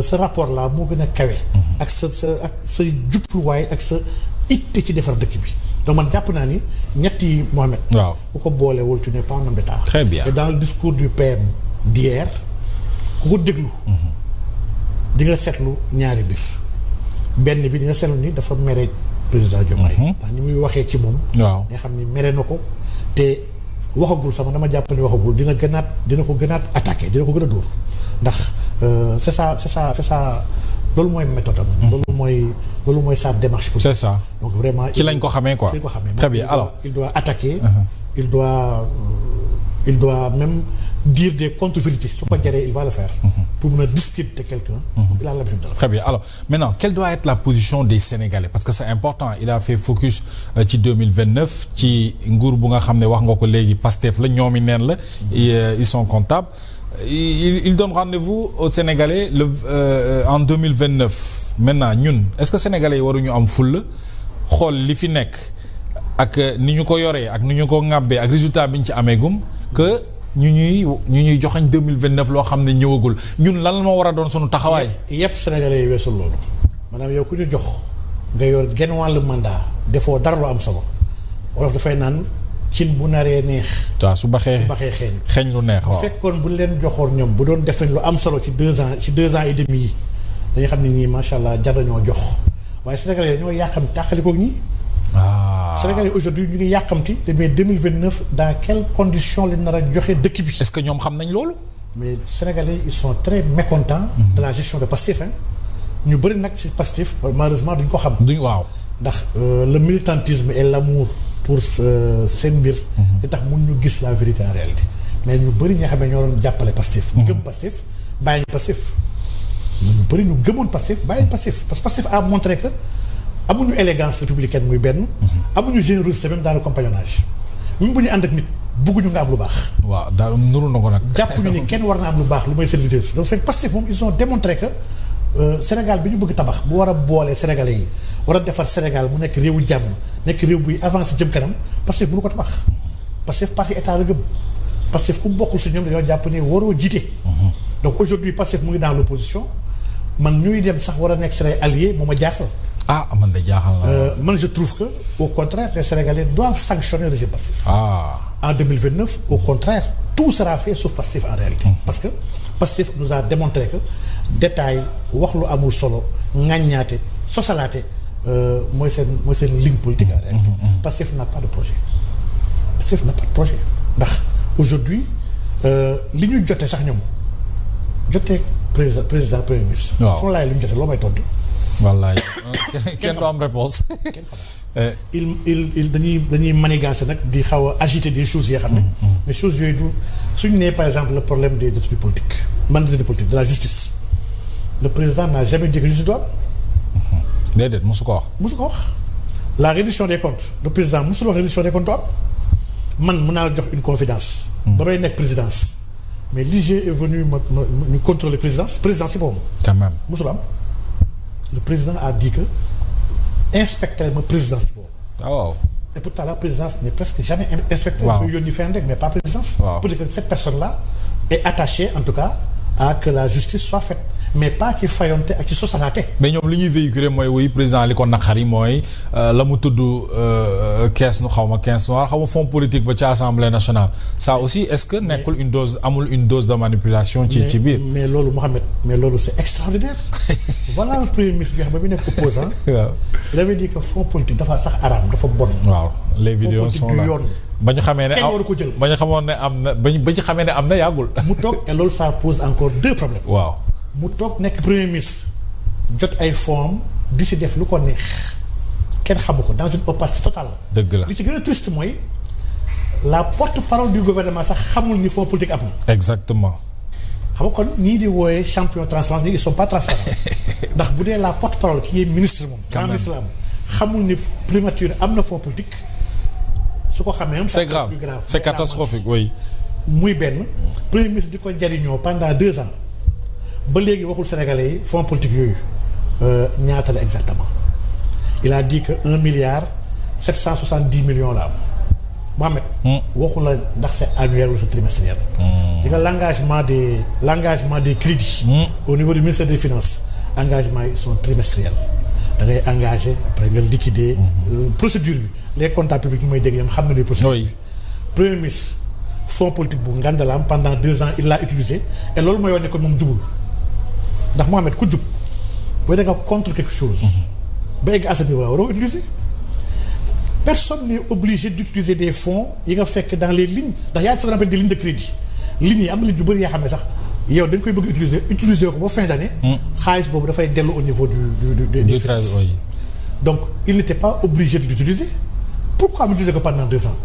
Speaker 1: ce rapport là moo gën a kawe. ak sa jubluwaay ak sa itte ci defar dëkk bi donc man jàpp naa ni ñetti Mohamed.
Speaker 2: waaw
Speaker 1: ku ko boolewul tu n'es pas un homme d'état.
Speaker 2: très bien
Speaker 1: et dans le discours du PM d'hier ku ko déglu. di nga seetlu ñaari mbir benn bi di nga seetlu ni dafa mere président Diomaye. ndax ni muy waxee ci moom.
Speaker 2: waaw
Speaker 1: nga xam ni mere na ko te waxagul sama dama jàpp ni waxagul dina ko gënaat attaqué dina ko gën a dóor ndax c'est ça loolu mooy méthode am. loolu mooy sa démarche politique.
Speaker 2: c'est ça
Speaker 1: donc vraiment
Speaker 2: ci lañ ko xamee quoi. très bien alors
Speaker 1: il doit attaquer. il doit même dire des contre-vérités su ko jaree il va le faire. pour mën a discréditer quelqu'un. il a l'habitude de le faire.
Speaker 2: très bien alors maintenant quelle doit être la position des Sénégalais parce que c'est important il a fait focus ci 2029 ci nguur bu nga xam ne wax nga ko léegi Pastef la ñoomi neen la ils sont comptables il donne rendez-vous aux Sénégalais en 2029 maintenant ñun est-ce que Sénégalais yi waruñu am fulla xool li fi nekk ak ni ñu ko yoree ak ni ñu ko ŋàbbee ak résultat bi ñu ci ameegum que ñu ñuy joxañ 2029 loo xam ne ñëwagul ñun lan moo war a doon sunu taxawaay.
Speaker 1: yépp Sénégalais yi weesul loolu maanaam yow ku ñu jox nga yor genn wàllu mandat defoo dara lu am solo wolof dafay naan cin bu naree neex.
Speaker 2: waaw su baxee xeeñ lu neex waaw.
Speaker 1: bu fekkoon bu leen joxoon ñoom bu doon def lu am solo ci 2 ans et demi yi dañuy xam ne nii macha allah jar nañoo jox waaye Sénégalais ñoo yàqamti tàqalikoog ñi. Sénégalais aujourd'hui ñu ngi yàqamti mais 2029 dans quelles conditions lañ nar a joxe dëkk bi.
Speaker 2: est-ce que ñoom xam nañ loolu.
Speaker 1: mais Sénégalais ils sont très mécontents. de la gestion de Pastef ñu bëri nag ci Pastef malheureusement duñ ko xam.
Speaker 2: waaw
Speaker 1: ndax le militantisme et l'amour pour seen mbir. di tax mun ñu gis la vérité en réalité mais ñu bëri ñoo xam ne ñoo doon jàppale Pastef. gëm Pastef bàyyi Pastef. ñu bëri ñu gëmoon Pastef bàyyi Pastef parce que Pastef a montré que amuñu élégance républicaine muy benn. amuñu générosité même dans le compagnonnage même bu ñu ànd ak nit bëgguñu nga am lu baax.
Speaker 2: waaw daal nuru na ko nag.
Speaker 1: jàppuñu ni kenn war na am lu baax lu mooy seen leader donc c'est Pastef moom ils ont démontré que Sénégal bi ñu bëgg tabax bu war a boole Sénégalais yi war a defar Sénégal mu nekk réewu jàmm nekk réew buy avancé jëm kanam Pastef bu ñu ko tabax. Pastef parti état la gëm Pastef ku bokkul si ñoom dañoo jàpp ne waroo jiite. donc aujourd'hui Pastef mu ngi dans l'opposition man ñuy dem sax war a nekk seen ay alliés moo ma jaaxal.
Speaker 2: man de jaaxal na.
Speaker 1: man je trouve que au contraire les Sénégalais doivent sanctionner le régime Pastef. En 2029 au contraire tout sera fait sauf Pastef en réalité. parce que Pastef nous a démontré que détail wax lu amul solo ŋàññaate sosalaate mooy seen ligne politique en réalité. Pastef n'a pas de projet. Pastef n'a pas de projet ndax aujourd'hui li ñu jotee sax ñoom jotee président premier ministre. waaw su ma laajee li ñu jotee loo may tontu.
Speaker 2: wallaay kenn du am réponse.
Speaker 1: il dañuy manigancer nag di xaw a agiter des choses yoo xam ne. mais choses yooyu du suñu nee par exemple le problème des détenus politiques mandats de politique de la justice le président n'a jamais dit que justice doit am.
Speaker 2: déedéet mosu ko wax.
Speaker 1: mosu ko wax la reddition des comptes le président mosul wax reddition des comptes doit am man mën naa la jox une confidence. ba may nekk présidence mais l'IG est venu ñu contrôler présidence si boobu.
Speaker 2: quand même
Speaker 1: mosul am. le président a dit que inspecter ma présidence boobu.
Speaker 2: waaw.
Speaker 1: et pourtant la présidence n'est presque jamais inspectée.
Speaker 2: waaw
Speaker 1: ñu yónni fenn rek mais pas présidence.
Speaker 2: waaw
Speaker 1: pour dire que cette personne là est attachée en tout cas à que la justice soit faite mais pas ci fayonte ak ci sosalaate.
Speaker 2: mais ñoom li ñuy véhiculer mooy wuy président li ko naqari mooy la mu tudd caisse nu xaw ma caisse noire xaw ma fonds politique ba ci assemblée nationale ça aussi est-ce que nekkul amul une dose de manipulation. ci biir
Speaker 1: mais loolu Mohamed mais loolu c'est extraordinaire. voilà le premier ministre bi xam ba mu nekk opposant. waaw il avait dit que fonds politique dafa sax araam dafa bon.
Speaker 2: waaw les vidéos sont là ba ñu xamee ne
Speaker 1: kenn waru ko jël.
Speaker 2: ba ñu xamoon ne am na ba ñu xamee ne am na yàggul.
Speaker 1: mu toog et loolu ça pose encore deux problèmes.
Speaker 2: waaw
Speaker 1: mu toog nekk premier ministre jot ay fonds di si def lu ko neex kenn xamu ko dans une opacité totale.
Speaker 2: dëgg la
Speaker 1: li ci gën a triste mooy la porte-parole du gouvernement sax xamul ni fonds politique am na.
Speaker 2: exactement.
Speaker 1: xam nga kon ñii di wooyee champion transparence ñi ils sont pas transparents ndax bu dee la porte-parole qui est ministre moom. grand ministre la am xamul ni primature am na fonds politique. su ko xamee am.
Speaker 2: c'est grave c'est catastrophique oui.
Speaker 1: muy benn premier ministre di ko jariñoo pendant 2 ans ba léegi waxul sénégalais yi fonds politique yooyu ñaata la exactement il a dit que 1,770 milliard la am Mohamed. waxu la ndax c'est annuel ou c'est trimestriel. di nga l'engagement des crédits. au niveau du ministère des finances engagement yi sont trimestriels da ngay engagé après nga liquider. procédure bi les comptables publics ñu may dégg ñoom xam na les procédures.
Speaker 2: oui
Speaker 1: premier ministre fonds politique bu ngandalaam pendant 2 ans il l'a utilisé et loolu mooy wane ko moom jubul ndax Mohamed ku jub booy da nga contre quelque chose. ba egg à ce niveau là waroo utiliser. personne n'est obligé d'utiliser des fonds yi nga fekk dans les lignes ndax y a ce qu'on appelle des lignes de crédit lignes yi am na lignes yu bëri yoo xam ne sax yow dañ koy bëgg utiliser ko ba fin d'année. xaalis boobu dafay dellu au niveau du finances. Donc il n'était pas obligé de l'utiliser. Pourquoi utiliser ko pendant 2 ans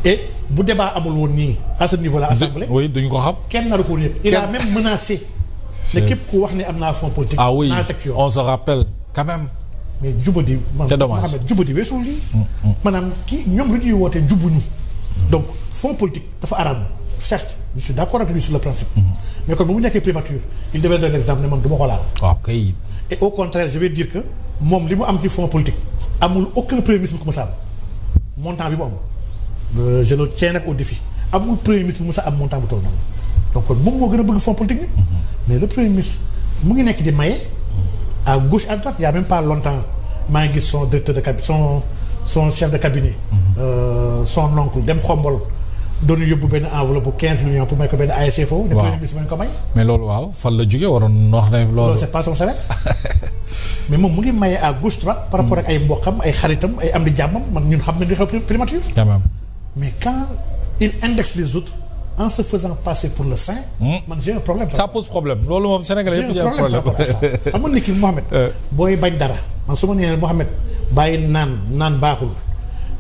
Speaker 1: et bu débat amul woon nii à ce niveau là assemblée.
Speaker 2: oui duñu ko xam.
Speaker 1: kenn naru ko yëg il a même menacé. ne képp ku wax ne am naa fonds politique.
Speaker 2: ah oui
Speaker 1: naa teg ci yoon.
Speaker 2: on se rappelle quand même.
Speaker 1: mais jubadi.
Speaker 2: c'est dommage
Speaker 1: Mohamed jubadi weesul lii. maanaam kii ñoom lu ñuy wootee jubuñu. donc fonds politique dafa araam certes je suis d'accord avec lui sur le principe. mais comme bu mu nekkee primature il devait donner l'exemple ne man du ma ko laal.
Speaker 2: waaw kay.
Speaker 1: et au contraire je vais dire que moom li mu am ci fonds politique amul aucun premier ministre bu ko mës a am montant bi mu am je le tiens nag au défi amul premier ministre bu mës a am montant bu toll noonu donc kon moom moo gën a bëgg fonds politique ni mais le premier ministre mu ngi nekk di maye à gauche à droite il y a même pas longtemps maa ngi gis son directeur de cabinet son chef de cabinet son oncle dem xombol doon yóbbu benn enveloppe bu 15 millions pour may ko benn ASC foofu. ne premier ministre ma ko may.
Speaker 2: mais loolu waaw fan la jógee waroon wax ne loolu.
Speaker 1: c'est pas son salaire mais moom mu ngi maye à gauche droite par rapport ak ay mboqam ay xaritam ay am di jàmmam man ñun xam nañ li xew primature.
Speaker 2: quand même.
Speaker 1: mais quand il indexe les autres en se faisant passer pour le saint. man j'ai un problème.
Speaker 2: ça pose problème loolu moom Sénégalais yëpp.
Speaker 1: j'ai un problème par rapport à ça xam nga ni ki Mohamed. booy bañ dara man su ma nee Mohamed bàyyi naan baaxul.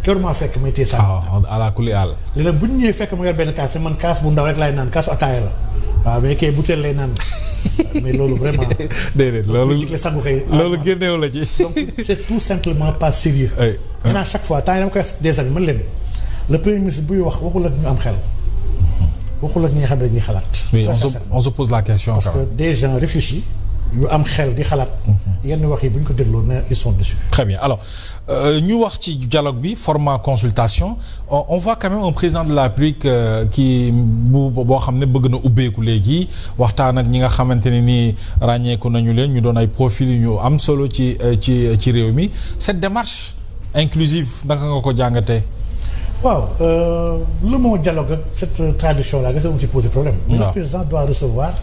Speaker 1: kër maa fekk may téye saa.
Speaker 2: ala kulli àll.
Speaker 1: léegi bu ñu ñëwee fekk ma yor benn kaas man kaas bu ndaw rek laay naan kaasu ataaya la waaw mais kay butéel lay naan mais loolu vraiment.
Speaker 2: déedéet loolu
Speaker 1: sangu kay.
Speaker 2: loolu génneewu la ci.
Speaker 1: donc c'est tout simplement pas sérieux. maintenant chaque fois temps yi dama koy wax des amis man leen le premier ministre buy wax waxul ak ñu am xel. waxul ak ñi nga xam ne dañuy xalaat.
Speaker 2: oui on se pose la question.
Speaker 1: parce que des gens réfléchis yu am xel di xalaat. yenn wax yi bu ñu ko dégloo ne ils sont dessus.
Speaker 2: très bien alors. ñu wax ci dialogue bi format consultation on voit quand même un président de la République qui boo xam ne bëgg na ubbeeku léegi waxtaan ak ñi nga xamante ne nii ràññeeku nañu leen ñu doon ay profil yu ñu am solo ci réew mi cette démarche inclusive naka nga ko jàngatee.
Speaker 1: waaw le mot dialogue cette tradition là nga sa mu ci poser problème. mais le président doit recevoir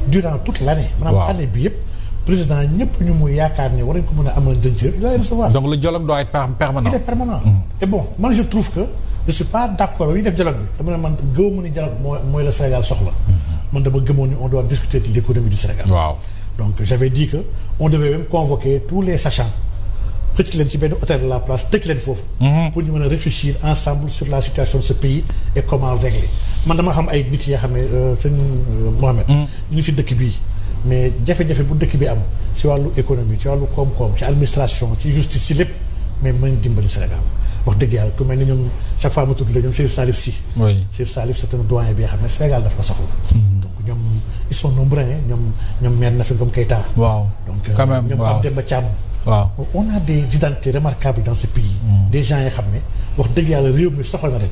Speaker 1: durant toute l'année. maanaam année bi yëpp. président ñëpp ñu muy yaakaar ne war nañ ko mën a amal njëriñ il va recevoir.
Speaker 2: donc le dialogue doit être permanent.
Speaker 1: il est permanent. et bon man je trouve que je suis pas d'accord ba ñu def dialogue bi dama ne man gëwuma ni dialogue mooy la Sénégal soxla. man dama gëmoon ni on doit discuter de l'économie du Sénégal.
Speaker 2: waaw
Speaker 1: donc j'avais dit que on devait même convoquer tous les sachants tëj leen ci benn hôtel de la place tëj leen foofu. pour ñu mën a réfléchir ensemble sur la situation de ce pays et comment le régler man dama xam ay nit yoo xam ne sëñ Mohamed. ñu ngi ci dëkk bii. mais jafe-jafe bu dëkk bi am ci wàllu économie ci wàllu koom-koom ci administration ci justice ci lépp mais mën dimbali Sénégal wax dëgg yàlla ku mel ni ñoom chaque fois ma tudd la ñoom Chérif Salif Sy.
Speaker 2: oui
Speaker 1: Chérif Salif c'est un doyen bi nga xam ne Sénégal daf ko soxla. donc ñoom ils sont nombreux ñoom maire Nafi Ngom Keïta.
Speaker 2: waaw
Speaker 1: donc
Speaker 2: quand même
Speaker 1: ñoom Pape Demba Thiam.
Speaker 2: waaw
Speaker 1: on a des identités remarquables dans ce pays. des gens yoo xam ne wax dëgg yàlla réew mi soxla na leen.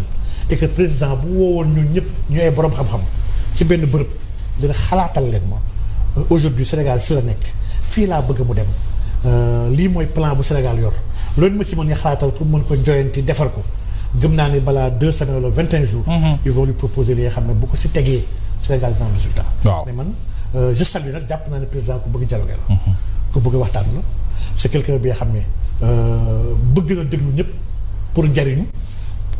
Speaker 1: et que président bu woowoon ñun ñëpp ñu ay borom xam-xam ci benn bërëb dina xalaatal leen ma. aujourd'hui Sénégal fii la nekk fii laa bëgg mu dem lii mooy plan bu Sénégal yor loolu ma ci mën a xalaatal pour mën ko joyanti defar ko gëm naa ni balaa 2 semaines wala 21 jours. Ils vont lui proposer li nga xam ne bu ko si tegee Sénégal dina am résultat.
Speaker 2: waaw
Speaker 1: mais man je salue nag jàpp naa ne président ku bëgg dialogue la. ku bëgg waxtaan la c'est quelqu'un bi nga xam ne bëgg na déglu ñëpp pour jariñu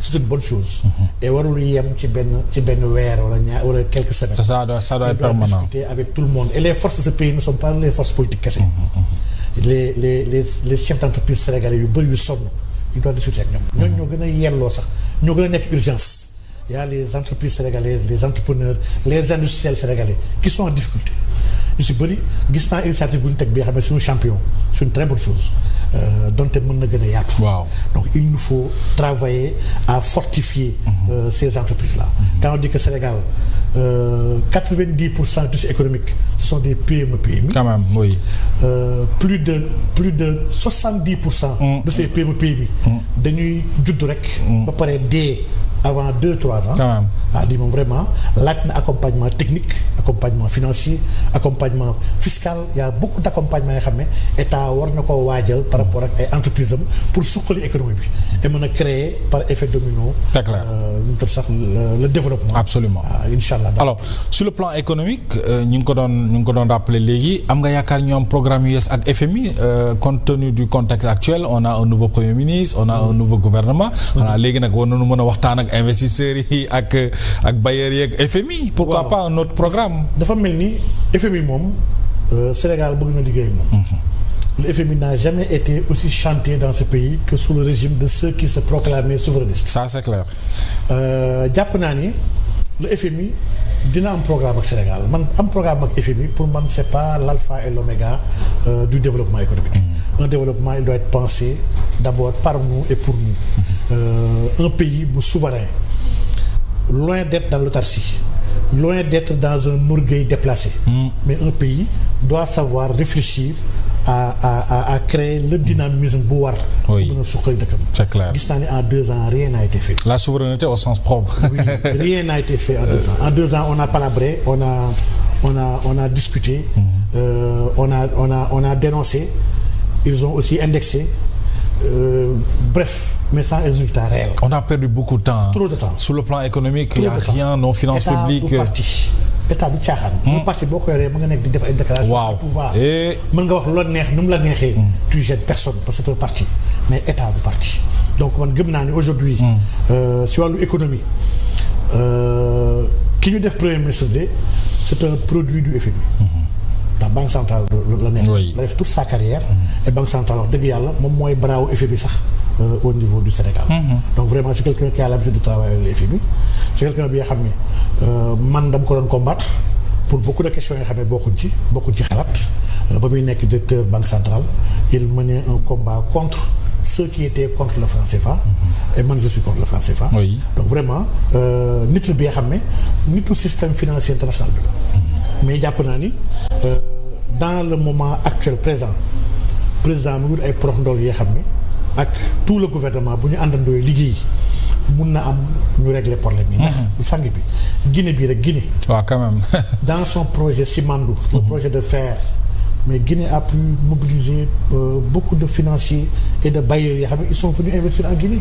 Speaker 1: c'est une bonne chose. et warul yem ci benn weer wala ñaar wala quelques semaines.
Speaker 2: ça doit être permanent.
Speaker 1: discuter avec tout le monde et les forces de ce pays ne sont pas les forces politiques kese. les chefs d'entreprise sénégalais yu bëri yu sonn ñu doon discuter ak ñoom. ñooñu ñoo gën a yelloo sax ñoo gën a nekk urgence. Il y a les entreprises sénégalaises les entrepreneurs les industriels sénégalais qui sont en difficulté ñu si bëri gis naa initiative bu ñu teg bi xam ne suñu champion c'est une très bonne chose donte mën na gën a yaatu.
Speaker 2: waaw
Speaker 1: donc il nous faut travailler à fortifier ces entreprises là. Quand on dit que Sénégal 90% du tissu économique ce sont des PME PMI.
Speaker 2: quand même oui.
Speaker 1: Plus de 70% de ces PME PMI dañuy judd rek. ba pare dee avant 2-3 ans.
Speaker 2: quand même
Speaker 1: lii moom vraiment laaj na accompagnement technique accompagnement financier accompagnement fiscal il y a beaucoup d'accompagnement yoo xam ne état war na koo waajal par rapport ak ay entreprises am pour suqali économie bi te mën a créer par effet domino.
Speaker 2: c'est clair
Speaker 1: sax le développement.
Speaker 2: absolument
Speaker 1: incha allah.
Speaker 2: alors sur le plan économique ñu ngi ko doon rappeler léegi am nga yaakaar ñu am programme US ak FMI compte tenu du contexte actuel on a un nouveau premier ministre on a un nouveau gouvernement. xanaa léegi nag war nañu mën a waxtaan ak investisseurs yi ak bailleurs yi ak FMI. pourquoi pas un autre programme.
Speaker 1: dafa mel ni FMI moom Sénégal bëgg na liggéey moom. Le FMI n'a jamais été aussi chanté dans ce pays que sous le régime de ceux qui se proclamaient souverainistes.
Speaker 2: Ça c'est clair.
Speaker 1: jàpp naa ni le FMI dina am programme ak Sénégal man am programme ak FMI pour man c'est pas l'alpha et l'oméga du développement économique. Un développement il doit être pensé d'abord par nous et pour nous. Un pays bu souverain loin d'être dans l'autarcie, loin d'être dans un orgueil déplacé. Mais un pays doit savoir réfléchir à créer le dynamisme bu war.
Speaker 2: oui
Speaker 1: pour mën a suqali dëkkam.
Speaker 2: c'est clair
Speaker 1: gis naa ne en 2 ans rien n'a été fait.
Speaker 2: la souveraineté au sens propre.
Speaker 1: oui rien n'a été fait en 2 ans. En 2 ans on a palabré on a discuté. On a dénoncé. Ils ont aussi indexé. Bref, mais sans résultat réel.
Speaker 2: On a perdu beaucoup de temps.
Speaker 1: Trop de temps.
Speaker 2: Sur le plan économique, il n'y a rien, nos finances publiques.
Speaker 1: État du caaxaan. un parti boo ko yoree mën nga nekk di def ay déclaration.
Speaker 2: waaw
Speaker 1: pouvoir mën nga wax lu la neex nu mu la neexee. tu gênes personne parce que c'est un parti mais état du parti. donc man gëm naa ni aujourd'hui si wàllu économie ki ñu def premier ministre de c'est un produit du FMI. ndax banque centrale la nekk. la def toute sa carrière. et banque centrale wax dëgg yàlla moom mooy braawu FMI sax au niveau du Sénégal. donc vraiment c'est quelqu'un qui a l'habitude de travailler avec le FMI. c'est quelqu'un bi nga xam ne man dama ko doon combattre pour beaucoup de questions yoo xam ne bokkuñ ci xalaat ba muy nekk directeur banque centrale il menait un combat contre ceux qui étaient contre le franc CFA. et man je suis contre le franc CFA. donc vraiment nit la bi nga xam ne nitu système financier international bi la. mais jàpp naa ni dans le moment actuel président mu wut ay prox ndool yoo xam ne ak tout le gouvernement bu ñu àndandoo liggéey mun na am ñu régler problème yi. ndax sang bi Guinée bii rek Guinée.
Speaker 2: waaw quand même.
Speaker 1: dans son projet Simandou. le projet de fer. mais Guinée a pu mobiliser beaucoup de financiers et de bailleurs yoo xam ne ils sont venus investir en Guinée.